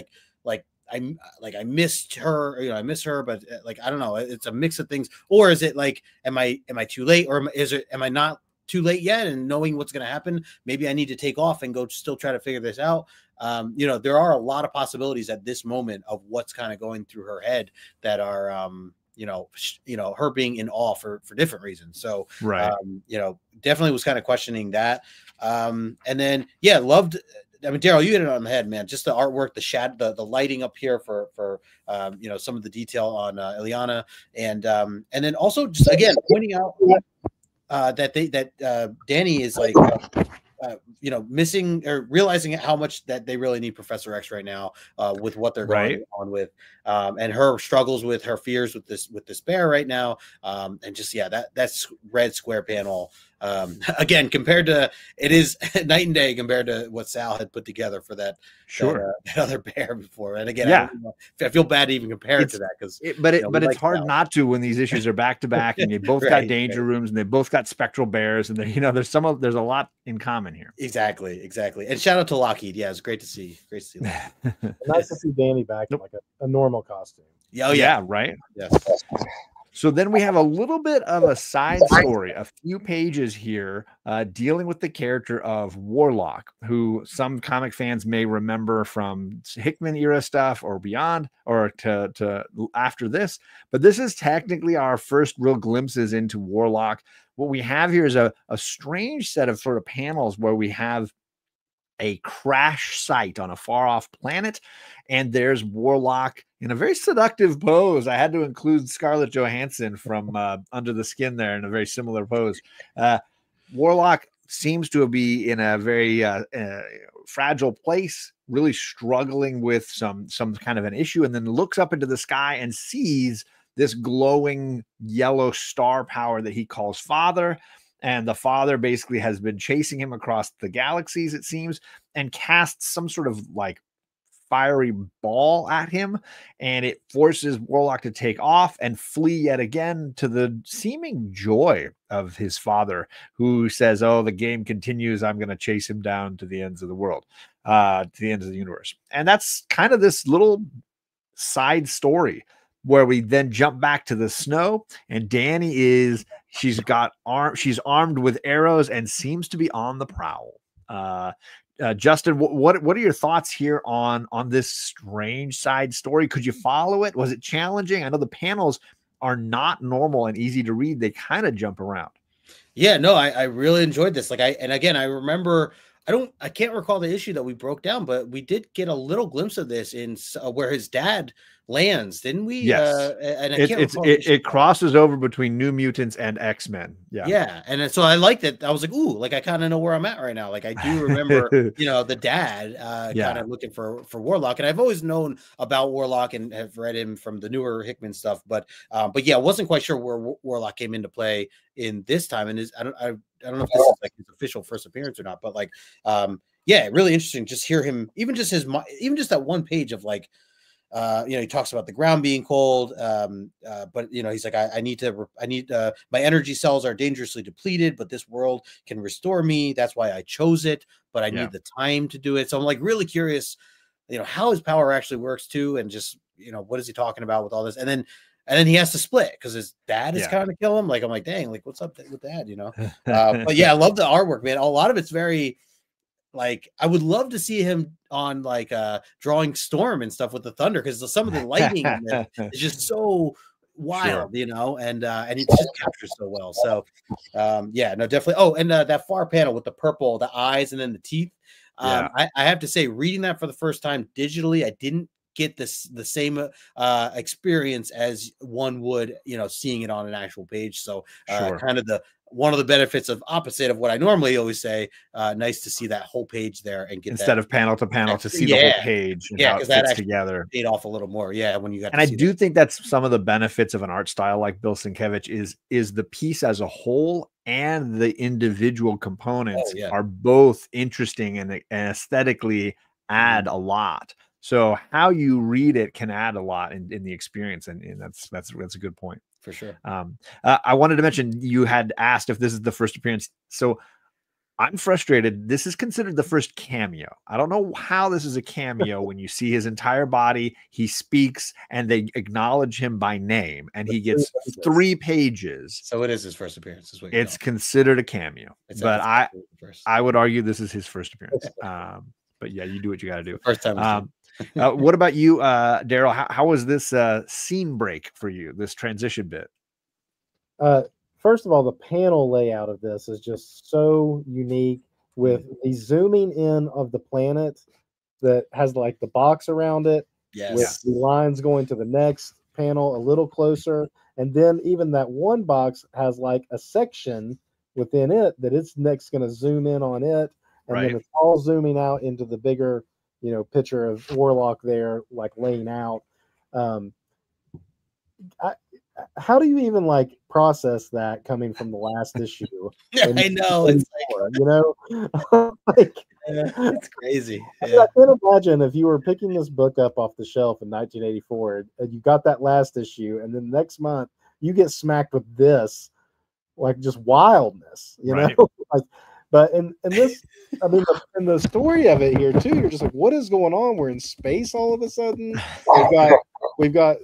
I missed her, I miss her, but like I don't know, it's a mix of things. Or is it like, am I too late, or am I not too late yet, and knowing what's going to happen, maybe I need to take off and go still try to figure this out. There are a lot of possibilities at this moment of what's kind of going through her head that are her being in awe for different reasons. So right, definitely was kind of questioning that. And then loved, I mean, Daryl, you hit it on the head, man. Just the artwork, the lighting up here for some of the detail on Ileana, and then also just again pointing out that Danny is like missing, or realizing how much that they really need Professor X right now with what they're going on with, and her struggles with her fears with despair right now, and just that's red square panel. Again, compared to, it is night and day compared to what Sal had put together for that other bear before. And again, I feel bad to even compare it to that, because but it's hard not to when these issues are back to back, and they both got danger rooms, and they both got spectral bears, and there's a lot in common here. Exactly. And shout out to Lockheed. Yeah, it's great to see that. Nice to see Danny back in like a normal costume. Right. Yes. So then we have a little bit of a side story, a few pages here, dealing with the character of Warlock, who some comic fans may remember from Hickman era stuff or beyond, or to after this. But this is technically our first real glimpses into Warlock. What we have here is a strange set of sort of panels where we have a crash site on a far off planet, and there's Warlock in a very seductive pose. I had to include Scarlett Johansson from Under the Skin there in a very similar pose. Warlock seems to be in a very fragile place, really struggling with some kind of an issue, and then looks up into the sky and sees this glowing yellow star power that he calls Father. And the Father basically has been chasing him across the galaxies, it seems, and casts some sort of like fiery ball at him. And it forces Warlock to take off and flee yet again, to the seeming joy of his father, who says, "Oh, the game continues. I'm going to chase him down to the ends of the world, to the ends of the universe." And that's kind of this little side story, where we then jump back to the snow, and Danny she's armed with arrows and seems to be on the prowl. Justin, what are your thoughts here on this strange side story? Could you follow it? Was it challenging? I know the panels are not normal and easy to read. They kind of jump around. Yeah, no, I really enjoyed this. I remember, I can't recall the issue that we broke down, but we did get a little glimpse of this in where his dad lands, didn't we? Yes. And it crosses over between New Mutants and X-Men. Yeah. And so I like that. I was like, ooh, like I kind of know where I'm at right now. Like I do remember, the dad kind of looking for Warlock. And I've always known about Warlock and have read him from the newer Hickman stuff. But yeah, I wasn't quite sure where Warlock came into play in this time. And I don't know if this is like his official first appearance or not, but like, really interesting. Just hear him, even just that one page of like, he talks about the ground being cold, but he's like, I need my energy cells are dangerously depleted, but this world can restore me. That's why I chose it, but I need the time to do it. So I'm like really curious, how his power actually works too, and just what is he talking about with all this, and then he has to split because his dad is kind of kill him. Like I'm like, dang, like what's up with dad, But yeah, I love the artwork, man. A lot of it's very. Like I would love to see him on like drawing Storm and stuff with the thunder, because some of the lighting is just so wild, and he just captures so well. So no, definitely. Oh, and that far panel with the purple, the eyes, and then the teeth. I have to say, reading that for the first time digitally, I didn't get the same experience as one would, seeing it on an actual page. So kind of the one of the benefits of opposite of what I normally always say, nice to see that whole page there and get instead of panel to panel to see the whole page and how it fits together. Paid off a little more. Yeah. When you got, and I do think that's some of the benefits of an art style like Bill Sienkiewicz is the piece as a whole and the individual components are both interesting and aesthetically add a lot. So how you read it can add a lot in the experience. And that's a good point. For sure. I wanted to mention, you had asked if this is the first appearance. So I'm frustrated. This is considered the first cameo. I don't know how this is a cameo when you see his entire body, he speaks, and they acknowledge him by name, and he gets 3 pages. So it is his first appearance. Is what it's considered a cameo. But I would argue this is his first appearance. But yeah, you do what you got to do. First time. What about you, Daryl? How was this scene break for you, this transition bit? First of all, the panel layout of this is just so unique with the zooming in of the planet that has like the box around it. Yes. With the lines going to the next panel a little closer. And then even that one box has like a section within it that it's next going to zoom in on it. And then it's all zooming out into the bigger, picture of Warlock there, like laying out. How do you even like process that coming from the last issue? I know. It's like, it's crazy. I can't imagine if you were picking this book up off the shelf in 1984 and you got that last issue, and then next month you get smacked with this, like just wildness, know? Like, but in this, I mean, in the story of it here too, you're just like, what is going on? We're in space all of a sudden. We've got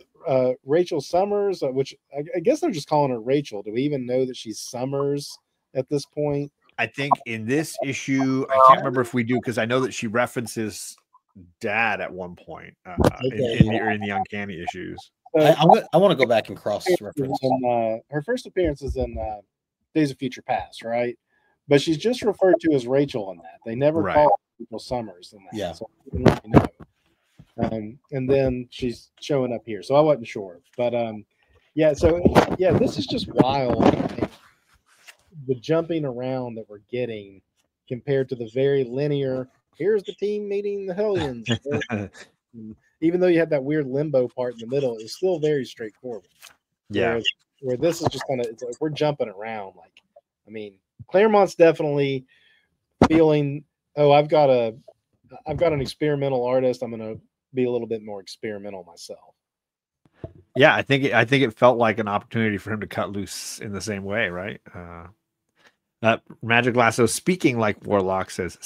Rachel Summers, which I guess they're just calling her Rachel. Do we even know that she's Summers at this point? I think in this issue, I can't remember if we do, because I know that she references Dad at one point in the Uncanny issues. I want to go back and cross-reference. Her first appearance is in Days of Future Past, right? But she's just referred to as Rachel in that. They never call her Rachel Summers in that. Yeah. So I didn't really know. And then she's showing up here, so I wasn't sure. But this is just wild. The jumping around that we're getting compared to the very linear. Here's the team meeting the Hellions. Even though you had that weird limbo part in the middle, it's still very straightforward. Yeah. Where this is just kind of, it's like we're jumping around. Like, I mean, Claremont's definitely feeling, I've got an experimental artist. I'm going to be a little bit more experimental myself. Yeah, I think it felt like an opportunity for him to cut loose in the same way, right? Magic Lasso, speaking like Warlock, says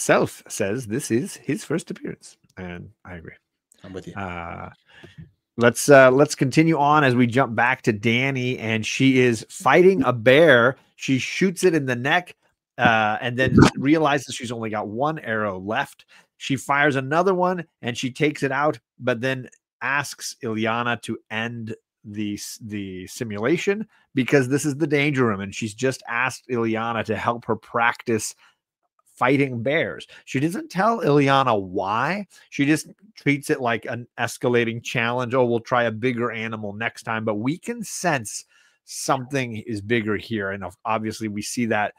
this is his first appearance, and I agree. I'm with you. Let's continue on as we jump back to Danny, and she is fighting a bear. She shoots it in the neck, and then realizes she's only got one arrow left. She fires another one, and she takes it out, but then asks Illyana to end the simulation because this is the danger room, and she's just asked Illyana to help her practice fighting bears. She doesn't tell Illyana why. She just treats it like an escalating challenge. Oh, we'll try a bigger animal next time, but we can sense something is bigger here, and obviously we see that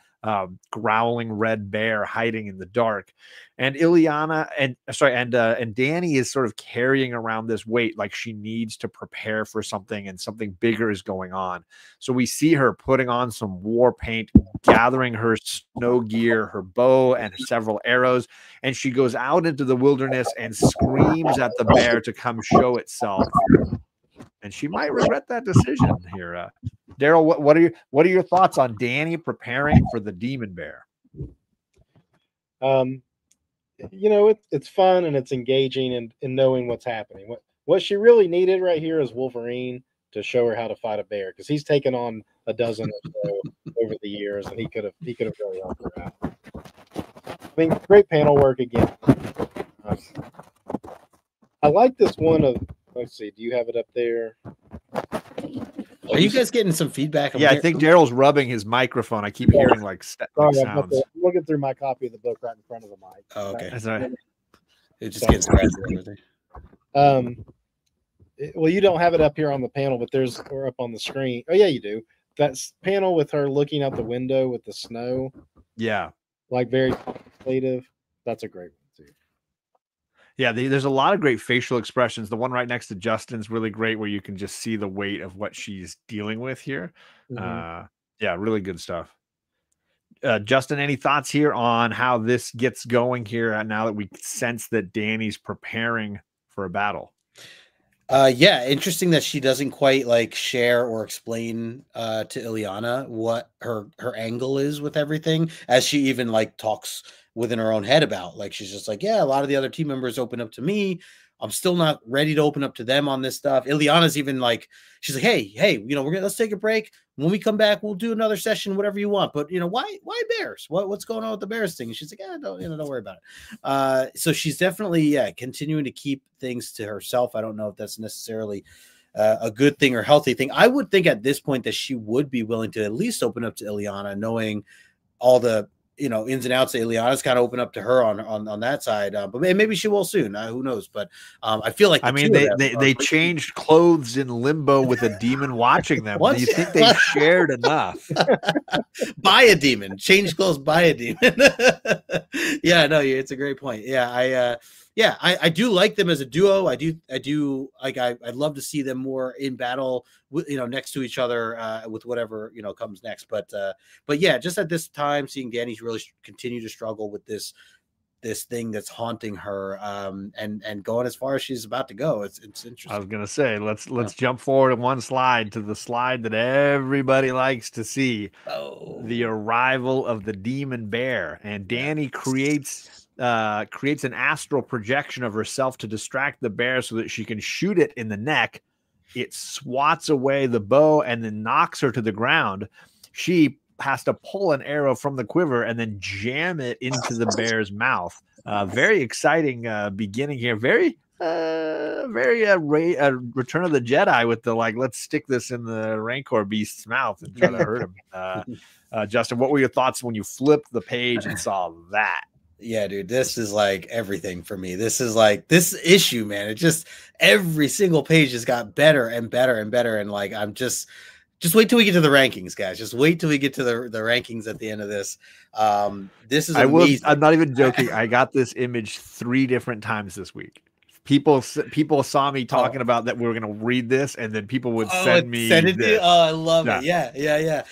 growling red bear hiding in the dark, and Illyana and Danny is sort of carrying around this weight like she needs to prepare for something, and something bigger is going on. So we see her putting on some war paint, gathering her snow gear, her bow, and several arrows, and she goes out into the wilderness and screams at the bear to come show itself. And she might regret that decision here. Daryl, what are your thoughts on Danny preparing for the demon bear? It's fun and it's engaging in knowing what's happening. What she really needed right here is Wolverine to show her how to fight a bear, because he's taken on a dozen or so over the years, and he could have really helped her out. I mean, great panel work again. I like this one of. Let's see. Do you have it up there? Are you guys getting some feedback? Yeah, I think Daryl's rubbing his microphone. I keep hearing like sounds. I'm looking through my copy of the book right in front of the mic. Oh, okay. That's all right. It just gets scratched. Well, you don't have it up here on the panel, but or up on the screen. Oh, yeah, you do. that panel with her looking out the window with the snow. Yeah. Like very contemplative. That's a great one too. Yeah, there's a lot of great facial expressions. The one right next to Justin's really great, where you can just see the weight of what she's dealing with here. Yeah, really good stuff. Justin, any thoughts here on how this gets going here now that we sense that Danny's preparing for a battle? Yeah, interesting that she doesn't quite like share or explain to Illyana what her angle is with everything, as she even like talks within her own head about. Like, she's just like, yeah, a lot of the other team members open up to me. I'm still not ready to open up to them on this stuff. Illyana's even like, she's like, hey, you know, let's take a break. When we come back, we'll do another session, whatever you want. But you know, why bears? What's going on with the bears thing? And she's like, yeah, don't worry about it. So she's definitely continuing to keep things to herself. I don't know if that's necessarily a good thing or healthy thing. I would think at this point that she would be willing to at least open up to Illyana, knowing all the ins and outs that Illyana's kind of open up to her on that side. But maybe she will soon. Who knows? But I feel like they changed clothes in limbo with a demon watching them. Do you think they shared enough? Buy a demon, change clothes, buy a demon. Yeah, no, it's a great point. Yeah, I do like them as a duo. I do like. I'd love to see them more in battle, next to each other with whatever comes next. But yeah, just at this time, seeing Danny really continue to struggle with this thing that's haunting her, and going as far as she's about to go. It's interesting. I was gonna say let's jump forward one slide to the slide that everybody likes to see. The arrival of the demon bear, and Danny creates an astral projection of herself to distract the bear so that she can shoot it in the neck. It swats away the bow and then knocks her to the ground. She has to pull an arrow from the quiver and then jam it into the bear's mouth. Very exciting beginning here. Very Return of the Jedi with the let's stick this in the Rancor beast's mouth and try to hurt him. Justin, what were your thoughts when you flipped the page and saw that? Yeah, dude, this is like everything for me. This is like this issue, man. It just every single page has got better and better and better. And I'm just wait till we get to the rankings, guys. Just wait till we get to the rankings at the end of this. This is amazing. I'm not even joking. I got this image 3 different times this week. People saw me talking about that we were going to read this, and then people would send it to you. Oh, I love it. Yeah.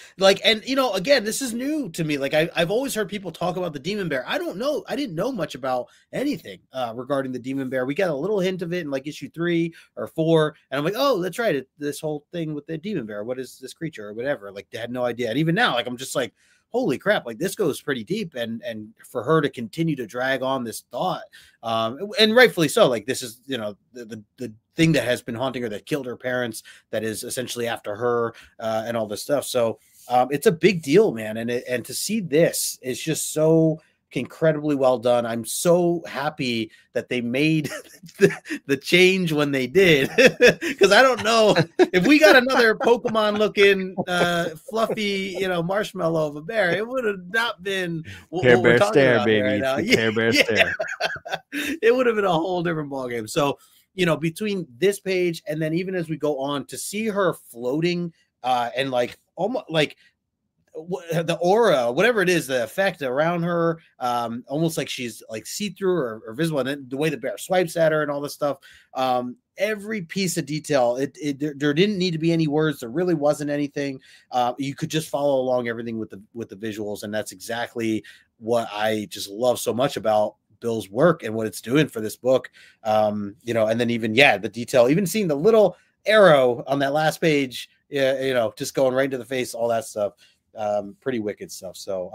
And again, this is new to me. I've always heard people talk about the demon bear. I don't know. I didn't know much about anything regarding the demon bear. We got a little hint of it in issue 3 or 4, and I'm like, oh, that's right. This whole thing with the demon bear. What is this creature or whatever? I had no idea. And even now, I'm just like, holy crap, this goes pretty deep, and for her to continue to drag on this thought, and rightfully so, this is the thing that has been haunting her, that killed her parents, that is essentially after her, and all this stuff. So it's a big deal, man, and to see this is just so incredibly well done. I'm so happy that they made the change when they did, because I don't know if we got another Pokemon looking fluffy marshmallow of a bear, it would have not been Care Bear Stare, baby. Right, Care Bear Stare. It would have been a whole different ballgame. So between this page and then even as we go on, to see her floating and almost the aura, whatever it is, the effect around her, almost like she's see-through or visible, and then the way the bear swipes at her and all this stuff, every piece of detail, there didn't need to be any words. There really wasn't anything. You could just follow along everything with the visuals, and that's exactly what I just love so much about Bill's work and what it's doing for this book. And then even the detail, even seeing the little arrow on that last page, just going right into the face, all that stuff. Pretty wicked stuff. So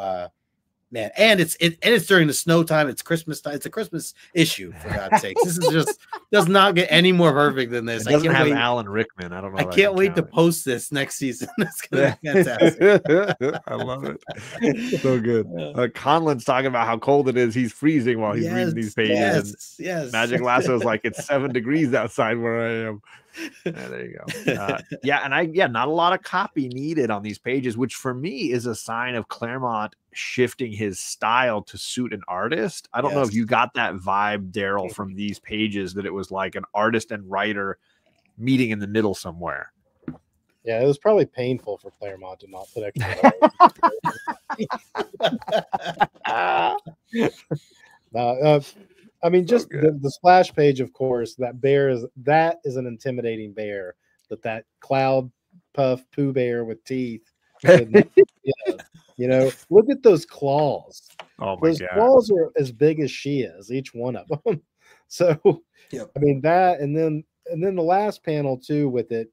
man, and it's during the snow time. It's Christmas time. It's a Christmas issue, for God's sakes. This is just does not get any more perfect than this. It doesn't have Alan Rickman. I don't know. I can't wait to post this next season. It's gonna be fantastic. I love it. So good. Conlon's talking about how cold it is. He's freezing while he's reading these pages. Yes. Magic Lasso's like, it's 7 degrees outside where I am. There you go. Not a lot of copy needed on these pages, which for me is a sign of Claremont shifting his style to suit an artist. I don't know if you got that vibe, Daryl, from these pages, that it was like an artist and writer meeting in the middle somewhere. Yeah, it was probably painful for Claremont to not put extra. I mean, just the splash page, of course. That is an intimidating bear. That cloud puff Pooh Bear with teeth. Look at those claws. Oh my God! Those claws are as big as she is, each one of them. So, I mean that, and then the last panel too, with it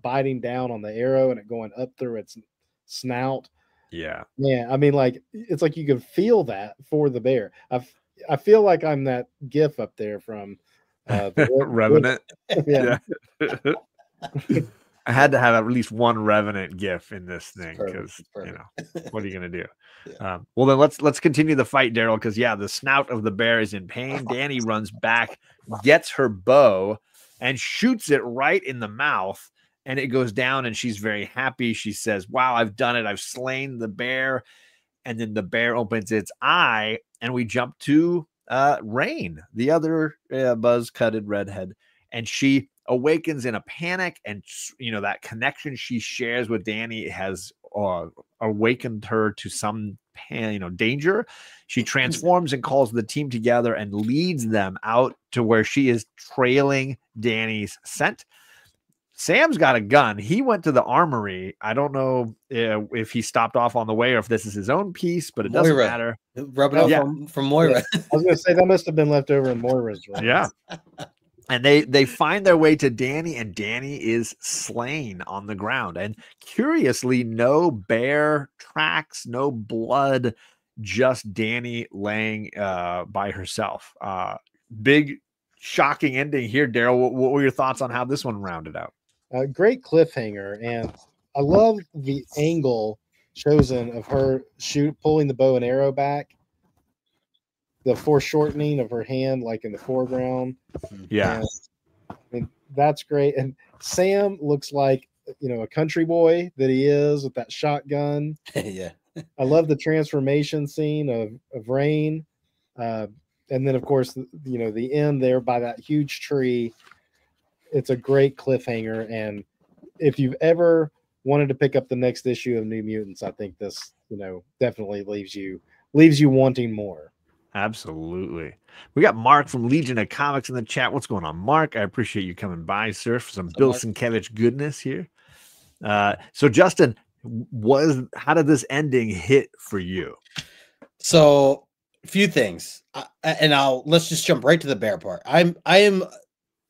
biting down on the arrow and it going up through its snout. Yeah. I mean, like it's like you can feel that for the bear. I feel like I'm that GIF up there from the Revenant. Yeah. I had to have at least one Revenant GIF in this thing because what are you gonna do? Yeah. Well, then let's continue the fight, Daryl, because the snout of the bear is in pain. Danny runs back, gets her bow, and shoots it right in the mouth, and it goes down, and she's very happy. She says, "Wow, I've done it! I've slain the bear." And then the bear opens its eye, and we jump to Rain, the other buzz-cutted redhead, and she awakens in a panic, and that connection she shares with Danny has awakened her to some danger. She transforms and calls the team together and leads them out to where she is trailing Danny's scent. Sam's got a gun. He went to the armory. I don't know if he stopped off on the way or if this is his own piece, but it doesn't matter. Rubbing off from Moira. I was going to say that must have been left over in Moira's room. Yeah. And they find their way to Danny, and Danny is slain on the ground. And curiously, no bear tracks, no blood, just Danny laying by herself. Big, shocking ending here, Daryl. What were your thoughts on how this one rounded out? Great cliffhanger, and I love the angle chosen of her pulling the bow and arrow back. The foreshortening of her hand, like in the foreground. Yeah. And, I mean, that's great. And Sam looks like, a country boy that he is with that shotgun. Yeah. I love the transformation scene of Rain. And then, of course, the end there by that huge tree. It's a great cliffhanger. And if you've ever wanted to pick up the next issue of New Mutants, I think this, definitely leaves you wanting more. Absolutely. We got Mark from Legion of Comics in the chat. What's going on, Mark? I appreciate you coming by, sir, for some Bill Sienkiewicz goodness here. So, Justin, how did this ending hit for you? So, a few things, let's just jump right to the bear part. I am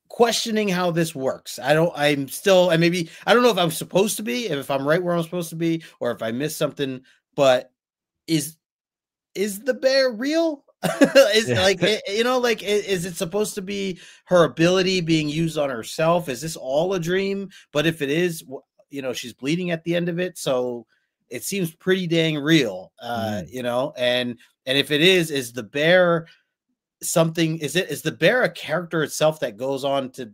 questioning how this works. I don't know if I'm supposed to be, if I'm right where I'm supposed to be, or if I missed something. But is the bear real? Is it supposed to be her ability being used on herself? Is this all a dream? But if it is, she's bleeding at the end of it, so it seems pretty dang real. And if it is the bear something? Is the bear a character itself that goes on to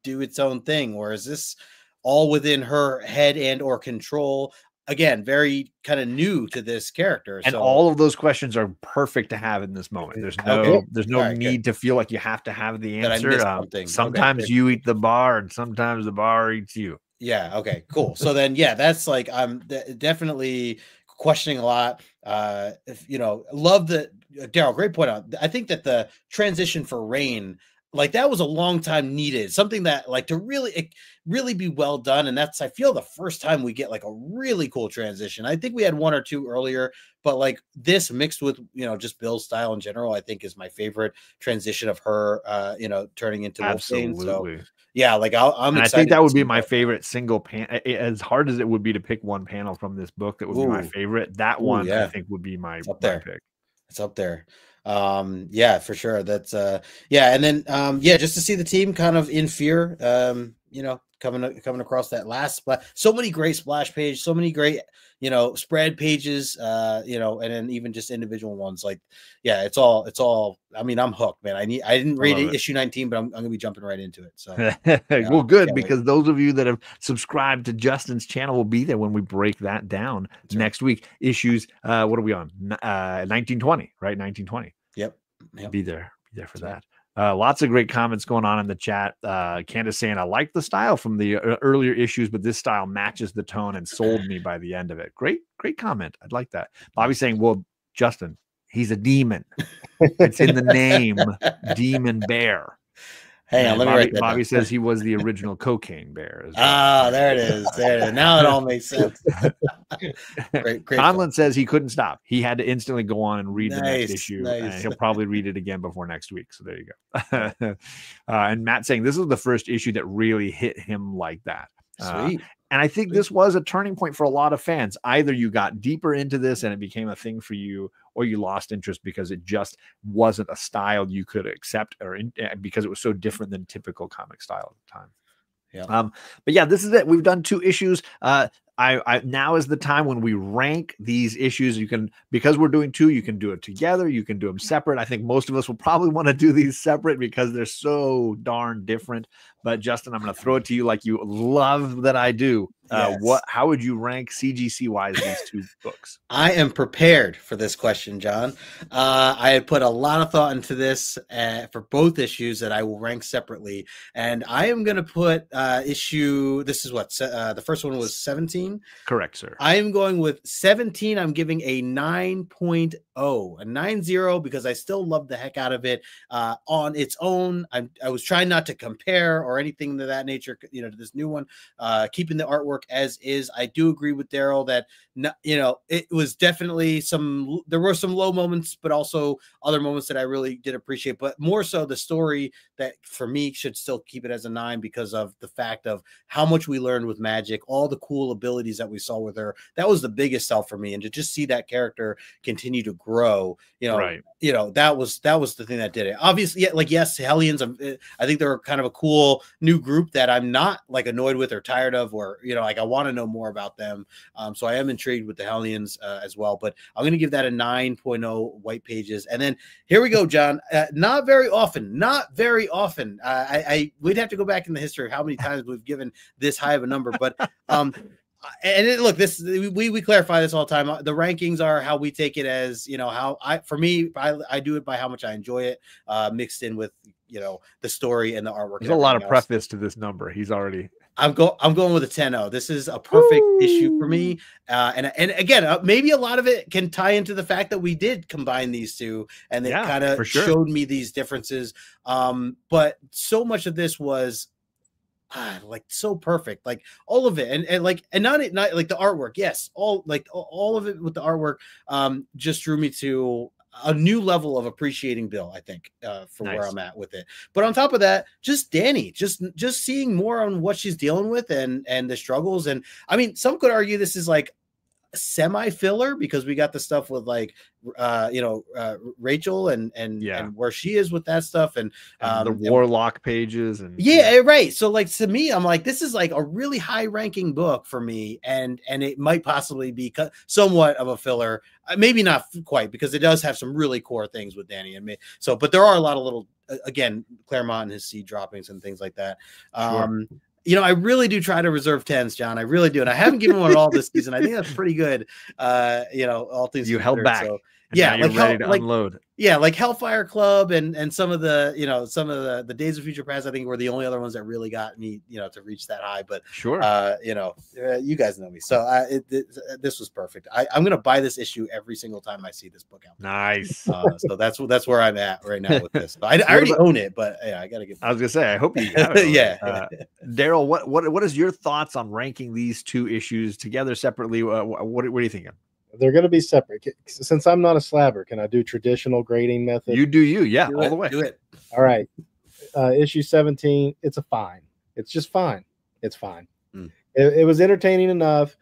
do its own thing, or is this all within her head and or control? Again, very kind of new to this character. And all of those questions are perfect to have in this moment. There's no need to feel like you have to have the answer. Sometimes you eat the bar and sometimes the bar eats you. Yeah. Okay, cool. So then, that's like, I'm definitely questioning a lot. Love the Daryl, great point out. I think that the transition for Rain, like that was a long time needed, something that like to really be well done. And that's, I feel, the first time we get like a really cool transition. I think we had one or two earlier, but like this mixed with, just Bill's style in general, I think is my favorite transition of her, turning into Wolverine. So yeah, like I'm excited. I think that would be my favorite single panel. As hard as it would be to pick one panel from this book, that would be my favorite. That one, I think, would be my pick. It's up there. For sure. That's and then just to see the team kind of in fear, coming across that last splash. So many great splash pages, so many great spread pages, and then even just individual ones. Like, it's all. I mean, I'm hooked, man. I didn't read issue 19, but I'm gonna be jumping right into it. So well, good, because those of you that have subscribed to Justin's channel will be there when we break that down next week. Issues, what are we on? 1920, right? 1920. Yep. Be there for that. Lots of great comments going on in the chat. Candace saying, I like the style from the earlier issues, but this style matches the tone and sold me by the end of it. Great comment. I'd like that. Bobby saying, well, Justin, he's a demon. It's in the name, Demon Bear. Hang on, let me write that Bobby down. says he was the original Cocaine Bear. As well. There it is. There it is. Now it all makes sense. great Conlon says he couldn't stop. He had to instantly go on and read the next issue. And he'll probably read it again before next week. So there you go. And Matt saying this was the first issue that really hit him like that. Sweet. And I think this was a turning point for a lot of fans. Either you got deeper into this and it became a thing for you, or you lost interest because it just wasn't a style you could accept, or because it was so different than typical comic style at the time. Yeah. But yeah, this is it. We've done 2 issues. I now is the time when we rank these issues. You can, because we're doing 2, you can do it together. You can do them separate. I think most of us will probably want to do these separate because they're so darn different. But Justin, I'm going to throw it to you like you love that I do. Yes. How would you rank CGC wise these 2 books? I am prepared for this question, John. I had put a lot of thought into this for both issues that I will rank separately, and I am going to put issue. This is what the first one was 17. Correct, sir. I am going with 17. I'm giving a 9.0, a 9.0, because I still love the heck out of it on its own. I was trying not to compare or anything of that nature, to this new one. Keeping the artwork as is. I do agree with Daryl that it was definitely there were some low moments, but also other moments that I really did appreciate, but more so the story that for me should still keep it as a 9 because of the fact of how much we learned with Magic, all the cool abilities that we saw with her. That was the biggest sell for me. And to just see that character continue to grow, right. That was the thing that did it. Obviously, yes, Hellions, I think they're kind of a cool new group that I'm not like annoyed with or tired of, or, I want to know more about them. So I am intrigued with the Hellions as well, but I'm going to give that a 9.0 white pages. And then here we go, John. Not very often. We'd have to go back in the history of how many times we've given this high of a number, but look, this we clarify this all the time. The rankings are how we take it as, how I do it by how much I enjoy it, mixed in with, the story and the artwork. There's a lot of preface to this number. He's already. I'm going with a 10.0. This is a perfect issue for me. And again, maybe a lot of it can tie into the fact that we did combine these 2 and it kind of showed me these differences. But so much of this was like so perfect, like all of it. And not like the artwork. Yes. All of it with the artwork just drew me to a new level of appreciating Bill, I think, for where I'm at with it. But on top of that, just Danny, just seeing more on what she's dealing with and the struggles. And I mean, some could argue this is like semi filler because we got the stuff with like Rachel and where she is with that stuff and the Warlock pages and right. So like to me, I'm like, this is like a really high ranking book for me, and it might possibly be somewhat of a filler, maybe not quite, because it does have some really core things with Danny and me. So, but there are a lot of little, again, Claremont and his seed droppings and things like that. I really do try to reserve 10s, John. I really do. And I haven't given one at all this season. I think that's pretty good. All things you held back. So, yeah, like ready to unload. Yeah, like Hellfire Club and some of the, some of the Days of Future Past, I think were the only other ones that really got me, to reach that high. But sure, you guys know me. So this was perfect. I'm going to buy this issue every single time I see this book out. Nice. So that's where I'm at right now with this. I already own it, but yeah, I got to get. I was going to say, I hope you have it. Yeah. Daryl, what is your thoughts on ranking these 2 issues together separately? What are you thinking? They're going to be separate. Since I'm not a slabber, can I do traditional grading method? You do you, yeah, all the way. Do it. All right. Issue 17, it's a fine. It's just fine. It's fine. It was entertaining enough.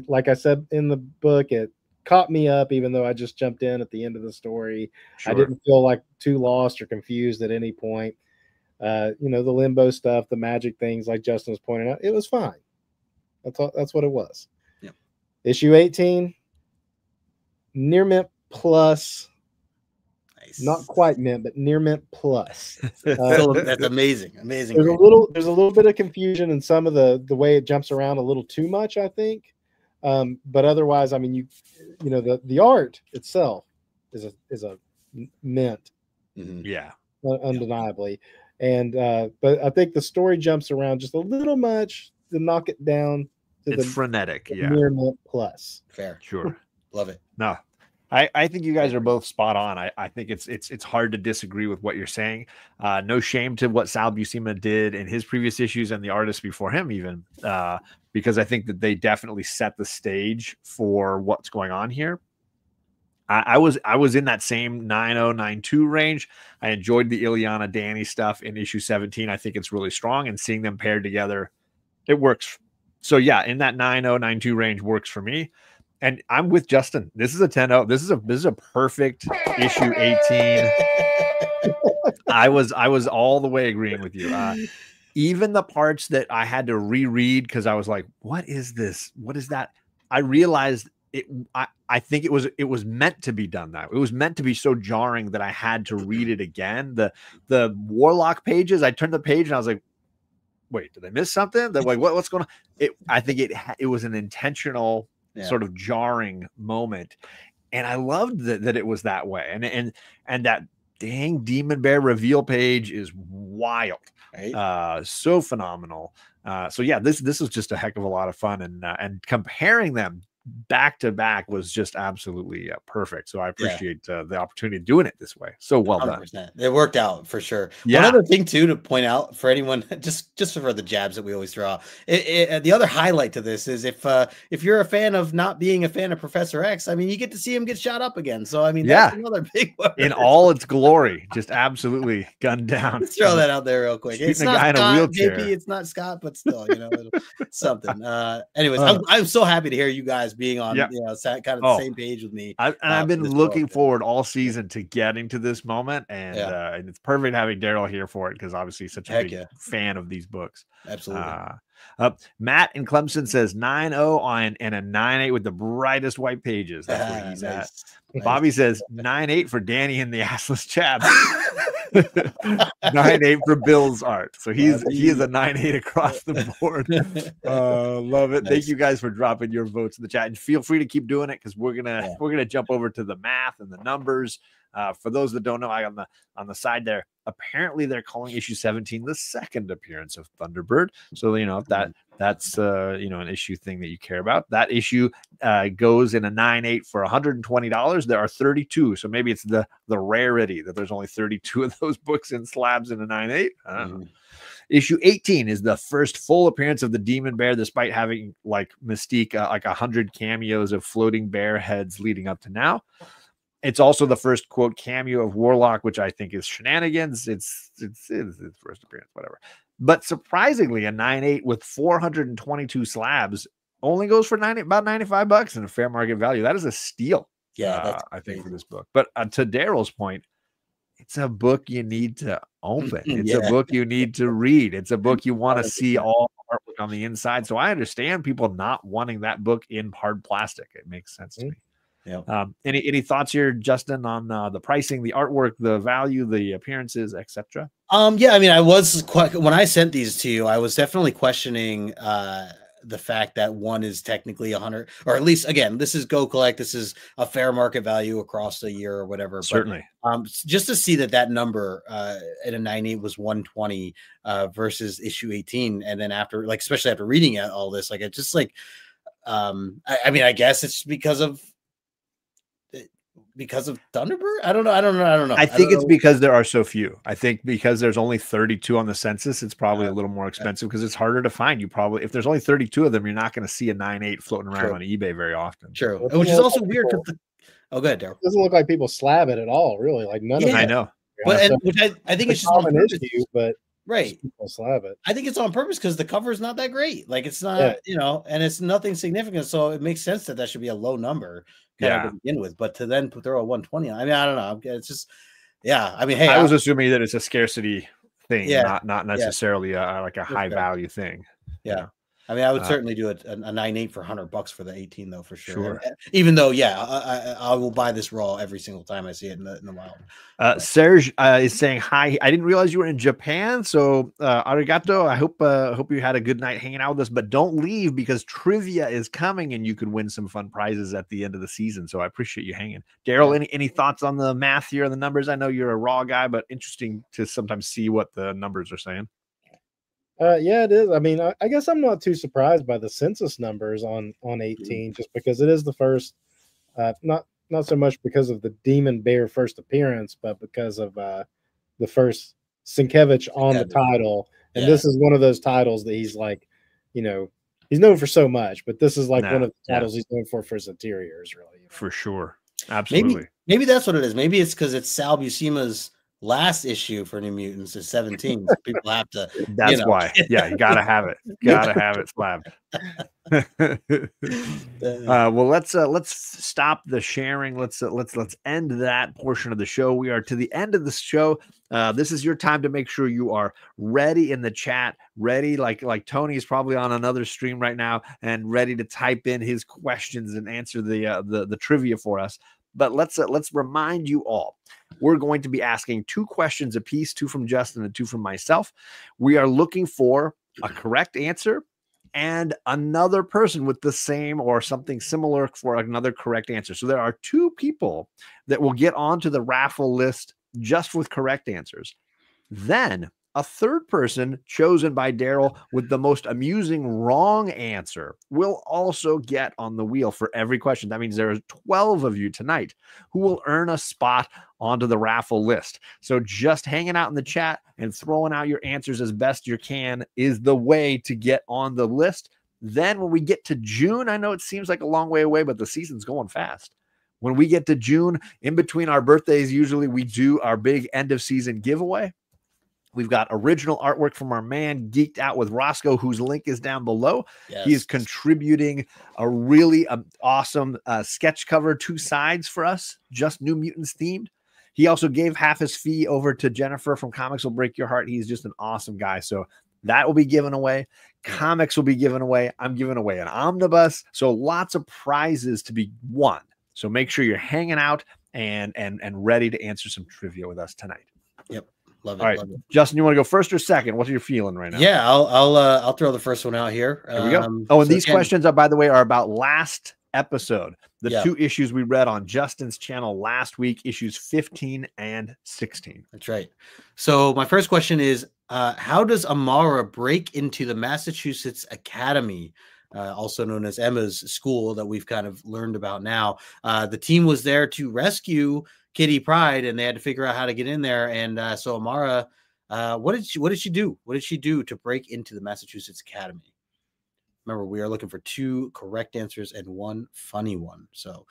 Like I said in the book, it caught me up, even though I just jumped in at the end of the story. Sure. I didn't feel like too lost or confused at any point. The limbo stuff, the magic things, like Justin was pointing out, it was fine. That's what it was. Yep. Issue 18. Near mint plus, nice. Not quite mint, but near mint plus. That's amazing. There's a little bit of confusion in some of the way it jumps around a little too much, I think. But otherwise, I mean, the art itself is a mint. Mm-hmm. Yeah. undeniably. And but I think the story jumps around just a little much to knock it down to it's frenetic. Yeah. near mint plus. Fair. Sure. Love it. No. I think you guys are both spot on. I think it's hard to disagree with what you're saying. No shame to what Sal Buscema did in his previous issues and the artists before him even, because I think that they definitely set the stage for what's going on here. I was in that same 9092 range. I enjoyed the Ileana Danny stuff in issue 17. I think it's really strong, and seeing them paired together, it works. So yeah, in that 9092 range works for me. And I'm with Justin. This is a 10-0. This is a perfect issue 18. I was all the way agreeing with you. Even the parts that I had to reread because I was like, "What is this? What is that?" I realized it. I think it was meant to be done that. It was meant to be so jarring that I had to read it again. The Warlock pages. I turned the page and I was like, "Wait, did I miss something?" That like what's going on? I think it was an intentional. Sort of jarring moment, and I loved that it was that way. And that dang Demon Bear reveal page is wild, right? So phenomenal. So yeah, this was just a heck of a lot of fun, and comparing them back to back was just absolutely perfect. So I appreciate the opportunity of doing it this way. So well 100%. Done. It worked out for sure. Yeah. One other thing too to point out for anyone, just for the jabs that we always throw out. The other highlight to this is if you're a fan of not being a fan of Professor X, I mean, you get to see him get shot up again. So I mean, that's another big one in all its glory, just absolutely gunned down. Let's throw that out there real quick. It's not a guy Scott, in a wheelchair. JP, it's not Scott, but still, something. Anyways, I'm so happy to hear you guys being on kind of the same page with me. I've been looking forward all season to getting to this moment, and it's perfect having Daryl here for it because obviously he's such a big fan of these books. Absolutely. Matt in Clemson says 9-0 on and a 9-8 with the brightest white pages. That's where he's at. Nice. Bobby says 9-8 for Danny and the assless chaps. 9-8 for Bill's art. So he is a 9-8 across the board. Love it. Nice. Thank you guys for dropping your votes in the chat, and feel free to keep doing it because we're gonna jump over to the math and the numbers. For those that don't know, on the side there, apparently they're calling issue 17 the second appearance of Thunderbird. So if that's an issue thing that you care about, that issue goes in a 9-8 for $120. There are 32, so maybe it's the rarity that there's only 32 of those books in slabs in a 9-8. I don't know. Issue 18 is the first full appearance of the Demon Bear, despite having like Mystique, like 100 cameos of floating bear heads leading up to now. It's also the first quote cameo of Warlock, which I think is shenanigans. It's first appearance, whatever. But surprisingly, a 9-8 with 422 slabs only goes for about $95 in a fair market value. That is a steal. Yeah, I think for this book. But to Daryl's point, it's a book you need to open. It's a book you need to read. It's a book you want to see all artwork on the inside. So I understand people not wanting that book in hard plastic. It makes sense to me. Yeah. Any thoughts here, Justin, on the pricing, the artwork, the value, the appearances, etc.? Yeah, I mean, I was when I sent these to you, I was definitely questioning the fact that one is technically 100, or at least again, this is Go Collect. This is a fair market value across the year or whatever. Certainly. But, just to see that number at a 9-8 was 120 versus issue 18, and then after, like, especially after reading all this, like, it's just like, I mean, I guess it's because of Thunderbird? I don't know. I think it's because there are so few. I think because there's only 32 on the census, it's probably a little more expensive because it's harder to find. If there's only 32 of them, you're not going to see a 9-8 floating around on eBay very often. True. Which is also weird because go ahead, Daryl. It doesn't look like people slab it at all, really. Like none of it. I know. But which I think it's just on purpose. Issue, but right. People slab it. I think it's on purpose because the cover is not that great. Like, it's not, and it's nothing significant. So it makes sense that should be a low number to begin with. But to then throw a 120 on, I mean, I don't know. It's just, I mean, hey, I was assuming that it's a scarcity thing, not necessarily like a high value thing. Yeah. I mean, I would certainly do a 9.8 for $100 for the 18 though, for sure. Sure. Even though, yeah, I will buy this raw every single time I see it in the wild. Serge is saying hi. I didn't realize you were in Japan, so arigato. I hope you had a good night hanging out with us. But don't leave because trivia is coming, and you could win some fun prizes at the end of the season. So I appreciate you hanging. Daryl, any thoughts on the math here and the numbers? I know you're a raw guy, but interesting to sometimes see what the numbers are saying. Yeah, it is. I mean, I guess I'm not too surprised by the census numbers on 18, just because it is the first, not so much because of the Demon Bear first appearance, but because of the first Sienkiewicz on the title. And this is one of those titles that he's like, he's known for so much, but this is like one of the titles he's known for his interiors, really. For sure. Absolutely. Maybe that's what it is. Maybe it's because it's Sal Buscema's last issue for New Mutants is 17. So people have to. That's why. Yeah, you gotta have it. Gotta have it slabbed. Well, let's stop the sharing. Let's end that portion of the show. We are to the end of the show. This is your time to make sure you are ready in the chat, ready like Tony is probably on another stream right now and ready to type in his questions and answer the trivia for us. But let's remind you all, we're going to be asking 2 questions apiece, 2 from Justin and 2 from myself. We are looking for a correct answer and another person with the same or something similar for another correct answer. So there are 2 people that will get onto the raffle list just with correct answers. Then a third person chosen by Daryl with the most amusing wrong answer will also get on the wheel for every question. That means there are 12 of you tonight who will earn a spot onto the raffle list. So just hanging out in the chat and throwing out your answers as best you can is the way to get on the list. Then when we get to June, I know it seems like a long way away, but the season's going fast. When we get to June, in between our birthdays, usually we do our big end of season giveaway. We've got original artwork from our man Geeked Out with Rosko, whose link is down below. Yes. He is contributing a really awesome sketch cover, 2 sides for us, just New Mutants themed. He also gave half his fee over to Jennifer from Comics Will Break Your Heart. He's just an awesome guy. So that will be given away. Comics will be given away. I'm giving away an omnibus. So lots of prizes to be won. So make sure you're hanging out and ready to answer some trivia with us tonight. Yep. Love it. All right, love it. Justin, you want to go first or second? What are you feeling right now? Yeah, I'll throw the first one out here. Here we go. Oh, and these questions are, by the way, are about last episode. The 2 issues we read on Justin's channel last week, issues 15 and 16. That's right. So my first question is, how does Amara break into the Massachusetts Academy, also known as Emma's school that we've kind of learned about now? The team was there to rescue Kitty Pryde, and they had to figure out how to get in there. And so Amara, what did she do? What did she do to break into the Massachusetts Academy? Remember, we are looking for 2 correct answers and 1 funny one. So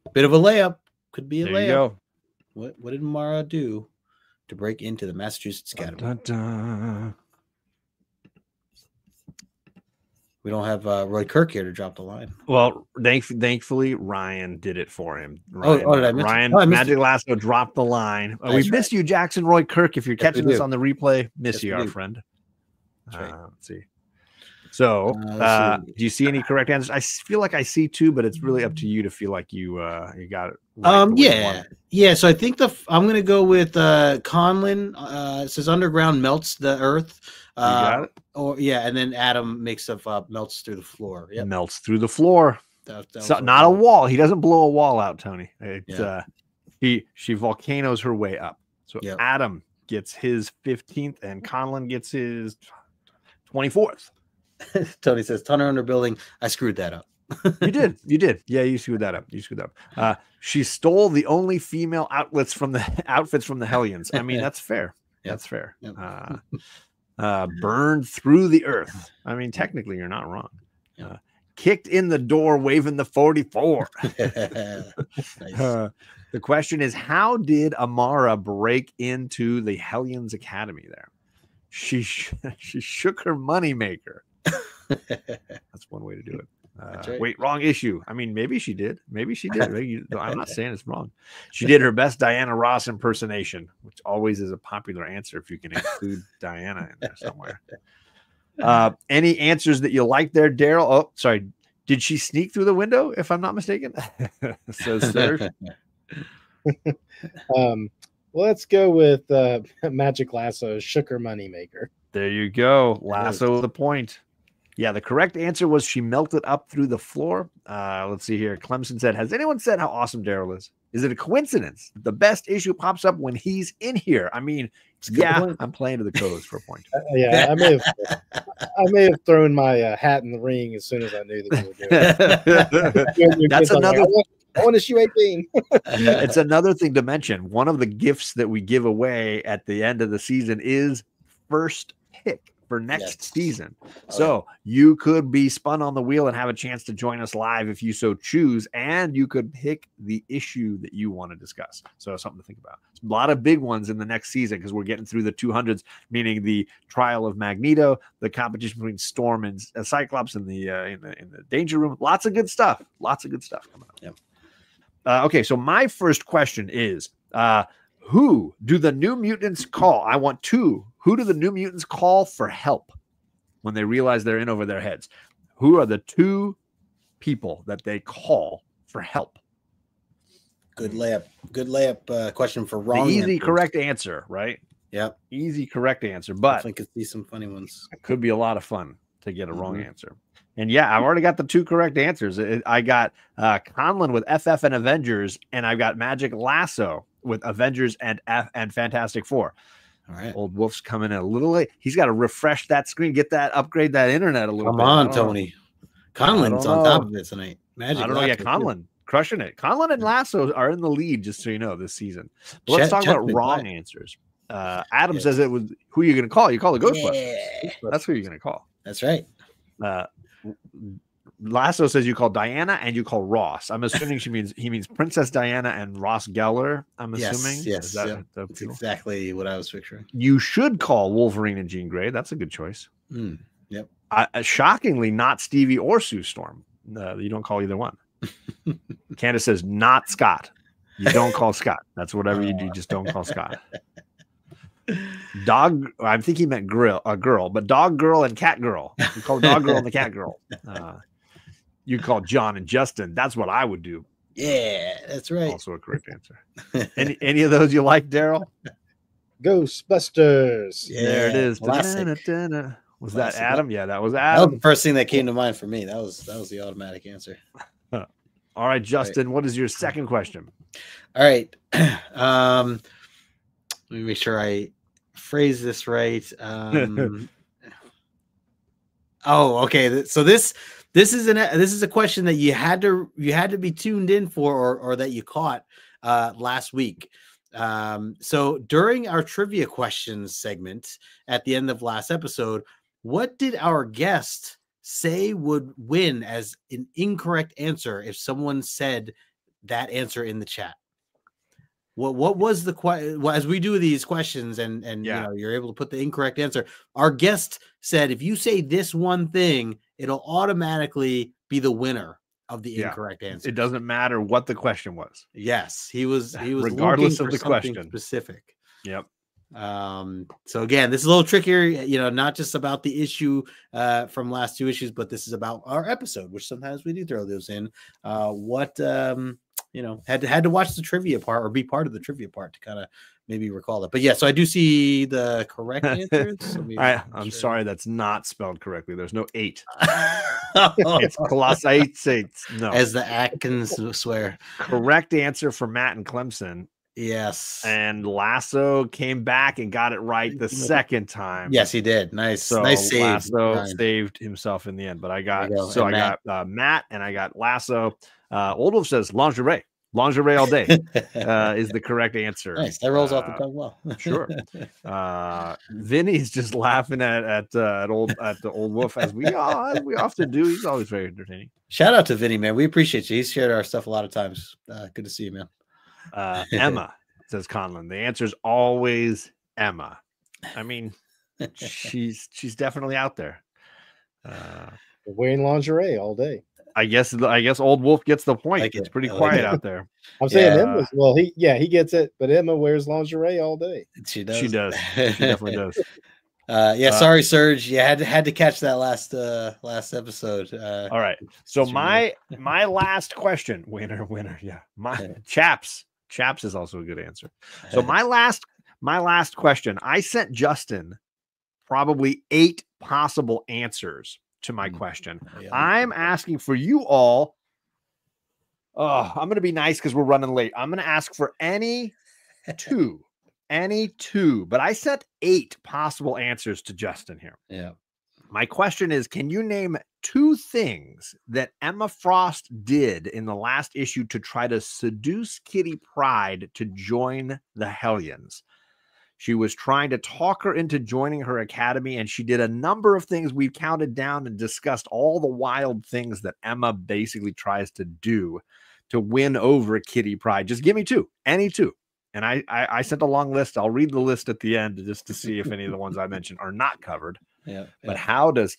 a bit of a layup. Could be a layup. Go. What did Amara do to break into the Massachusetts Academy? Dun, dun, dun. We don't have Roy Kirk here to drop the line. Well, thankfully, Ryan did it for him. Ryan, did I miss Ryan it? Magic Lasso dropped the line. We missed you, Jackson Roy Kirk. If you're catching this on the replay, miss you, our friend. That's right. Let's see. So, do you see any correct answers? I feel like I see 2, but it's really up to you to feel like you got it. Right yeah. So I think I'm going to go with Conlon. It says underground melts the earth. You got it. And then Adam makes stuff up, melts through the floor. Yep. Melts through the floor. That so, not a wall. He doesn't blow a wall out, Tony. It's she volcanoes her way up. So Adam gets his 15th, and Conlon gets his 24th. Tony says, "Tunnel under building." I screwed that up. You did. Yeah, you screwed that up. She stole the only female outfits from the Hellions. I mean, that's fair. That's fair. Yep. Burned through the earth. I mean, technically, you're not wrong. Kicked in the door, waving the 44. Nice. The question is, how did Amara break into the Hellions Academy there? She shook her moneymaker. That's one way to do it. Right. Wait, wrong issue. I mean, maybe she did. I'm not saying it's wrong. She did her best Diana Ross impersonation, which always is a popular answer if you can include Diana in there somewhere. Any answers that you like there, Daryl? Oh, sorry. Did she sneak through the window, if I'm not mistaken? Says Serge. Let's go with Magic Lasso, Sugar Moneymaker. There you go. Lasso the point. Yeah, the correct answer was she melted up through the floor. Let's see here. Clemson said, has anyone said how awesome Daryl is? Is it a coincidence? The best issue pops up when he's in here. I mean, yeah, I'm playing to the codes for a point. Yeah, I may have thrown my hat in the ring as soon as I knew that we were doing it. That's another. I want to shoot 18. It's another thing to mention. One of the gifts that we give away at the end of the season is first pick for next season. So you could be spun on the wheel and have a chance to join us live if you so choose, and you could pick the issue that you want to discuss. So something to think about. A lot of big ones in the next season because we're getting through the 200s, meaning the trial of Magneto, the competition between Storm and Cyclops in the Danger Room. Lots of good stuff. Lots of good stuff coming up. Yeah. Okay, so my first question is, who do the New Mutants call? I want two. Who do the New Mutants call for help when they realize they're in over their heads? Who are the two people that they call for help? Good layup question for wrong. The easy correct answer, right? Yep. Easy correct answer, but I could see some funny ones. It could be a lot of fun to get a wrong answer. And yeah, I've already got the two correct answers. I got Conlon with FF and Avengers, and I've got Magic Lasso with Avengers and Fantastic Four. All right. Old Wolf's coming in a little late. He's got to refresh that screen, upgrade that internet a little bit. Come on, Tony. Conlon's on top of it tonight. Magic. I don't know. Yeah, Conlon crushing it. Conlon and Lasso are in the lead, just so you know, this season. But let's talk about wrong answers. Adam says it was who you're going to call. You call the Ghostbusters. That's who you're going to call. That's right. Lasso says you call Diana and you call Ross. I'm assuming he means Princess Diana and Ross Geller. I'm assuming. Yes. That's exactly what I was picturing. You should call Wolverine and Jean Grey. That's a good choice. Yep. Shockingly, not Stevie or Sue Storm. You don't call either one. Candace says not Scott. You don't call Scott. That's whatever you do. Just don't call Scott. Dog. I think he meant a girl, but dog girl and cat girl. You call dog girl and the cat girl. You call John and Justin. That's what I would do. Yeah, that's right. Also a correct answer. Any of those you like, Daryl? Ghostbusters. Yeah, there it is. Was that Adam? Yeah, that was Adam. That was the first thing that came to mind for me. That was the automatic answer. All right, Justin. What is your second question? All right. Let me make sure I phrase this right. Okay. So this is a question that you had to be tuned in for or that you caught last week. So during our trivia questions segment at the end of last episode, what did our guest say would win as an incorrect answer if someone said that answer in the chat? What was the question? As we do these questions and you know, you're able to put the incorrect answer. Our guest said, if you say this one thing, it'll automatically be the winner of the incorrect answer. It doesn't matter what the question was. Yes, he was regardless of the question specific. Yep. So again, this is a little trickier, you know, not just about the issue from last two issues, but this is about our episode, which sometimes we do throw those in. You know, had to watch the trivia part or be part of the trivia part to kind of maybe recall it. But yeah, so I do see the correct answers. So I'm sorry, that's not spelled correctly. There's no 8. It's Colossates. No, as the Atkins swear. Correct answer for Matt and Clemson. Yes. And Lasso came back and got it right the second time. Yes, he did. Nice. So nice save. Lasso saved himself in the end. But I got Matt and I got Lasso. Old Wolf says lingerie all day is the correct answer. Nice. That rolls off the tongue well. Sure. Vinny's just laughing at the Old Wolf as we often do. He's always very entertaining. Shout out to Vinny, man. We appreciate you. He's shared our stuff a lot of times. Good to see you, man. Emma, says Conlon. The answer is always Emma. I mean, she's definitely out there. Wearing lingerie all day. I guess Old Wolf gets the point. It's pretty quiet out there. I'm saying Emma's he gets it, but Emma wears lingerie all day. She does. She definitely does. Sorry, Serge. You had to catch that last episode. All right. So my last question, winner. Yeah. Chaps is also a good answer. So my last question, I sent Justin probably 8 possible answers to my question. I'm asking for you all. Oh, I'm going to be nice because we're running late. I'm going to ask for any two, but I sent 8 possible answers to Justin here. Yeah. My question is, can you name 2 things that Emma Frost did in the last issue to try to seduce Kitty Pryde to join the Hellions? She was trying to talk her into joining her academy, and she did a number of things. We've counted down and discussed all the wild things that Emma basically tries to do to win over Kitty Pryde. Just give me 2, any 2. And I sent a long list. I'll read the list at the end just to see if any of the ones I mentioned are not covered. Yeah. But how does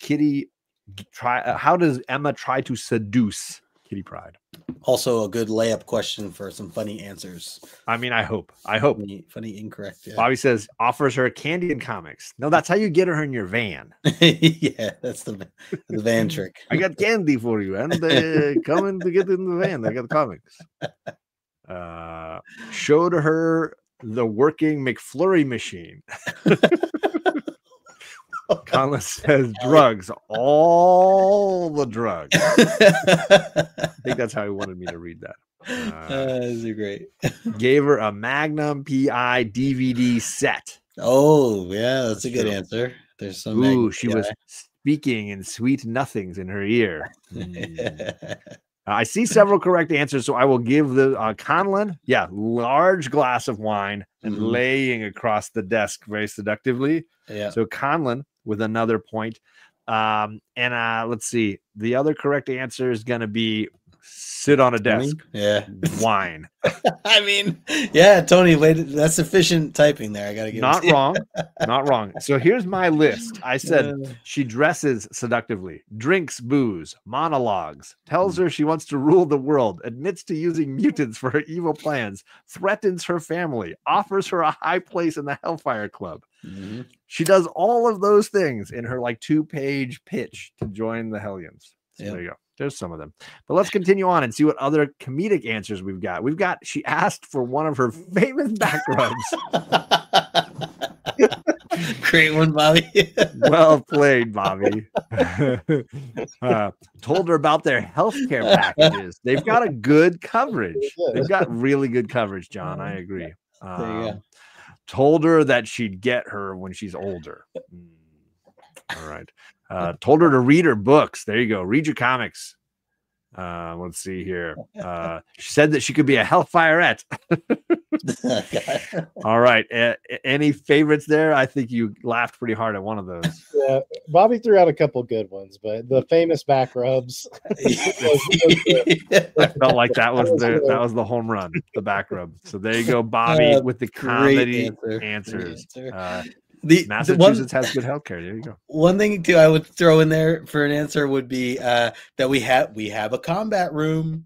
Emma try to seduce Kitty Pryde? Also a good layup question for some funny answers. I mean, I hope. Funny incorrect. Yeah. Bobby says offers her candy and comics. No, that's how you get her in your van. Yeah, that's the van trick. I got candy for you, and coming to get in the van. I got comics. Showed her the working McFlurry machine. Conlon says drugs, all the drugs. I think that's how he wanted me to read that. Those are great. Gave her a Magnum PI DVD set. Oh, yeah, that's a good answer. There's some. Ooh, she was speaking in sweet nothings in her ear. I see several correct answers, so I will give the Conlon, large glass of wine and laying across the desk very seductively. Yeah. So Conlon with another point. Let's see. The other correct answer is going to be sit on a desk. Yeah. Wine. I mean, yeah, Tony, that's efficient typing there. I got to give Not wrong. Not wrong. So here's my list. I said she dresses seductively, drinks booze, monologues, tells her she wants to rule the world, admits to using mutants for her evil plans, threatens her family, offers her a high place in the Hellfire Club. Mm-hmm. She does all of those things in her 2-page pitch to join the Hellions. So there you go. There's some of them. But let's continue on and see what other comedic answers we've got. She asked for one of her famous back rubs. Great one, Bobby. Well played, Bobby. Told her about their healthcare packages. They've got a good coverage. They've got really good coverage, John. I agree. There you go. Told her that she'd get her when she's older. All right. Told her to read her books. There you go. Read your comics. Let's see here. She said that she could be a Hellfirette. All right. Any favorites there? I think you laughed pretty hard at one of those. Yeah, Bobby threw out a couple good ones, but the famous back rubs. I felt like that was the home run, the back rub. So there you go, Bobby, with the comedy answers. Massachusetts has good healthcare. There you go. One thing too, I would throw in there for an answer would be that we have a combat room.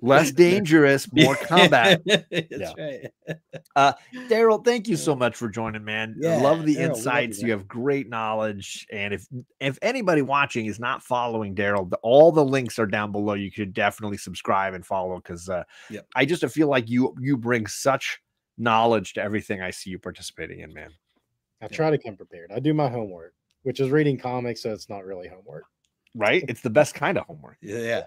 Less dangerous, more combat. That's right. Daryl, thank you so much for joining, man. Yeah, I love the Daryl, insights. You have great knowledge. And if anybody watching is not following Daryl, all the links are down below. You should definitely subscribe and follow because I just feel like you bring such knowledge to everything I see you participating in, man. I try to come prepared. I do my homework, which is reading comics, so it's not really homework. Right? It's the best kind of homework. Yeah.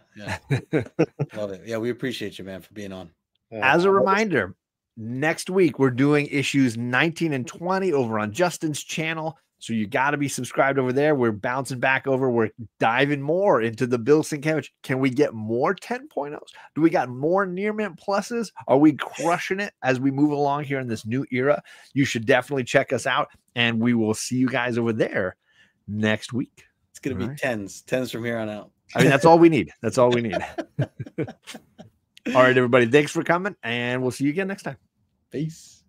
Love it. Yeah, we appreciate you, man, for being on. As a reminder, next week we're doing issues 19 and 20 over on Justin's channel. So you got to be subscribed over there. We're bouncing back over. We're diving more into the Bill Sienkiewicz. Can we get more 10.0s? Do we got more near mint pluses? Are we crushing it as we move along here in this new era? You should definitely check us out, and we will see you guys over there next week. It's going to be tens from here on out. I mean, that's all we need. That's all we need. All right, everybody. Thanks for coming, and we'll see you again next time. Peace.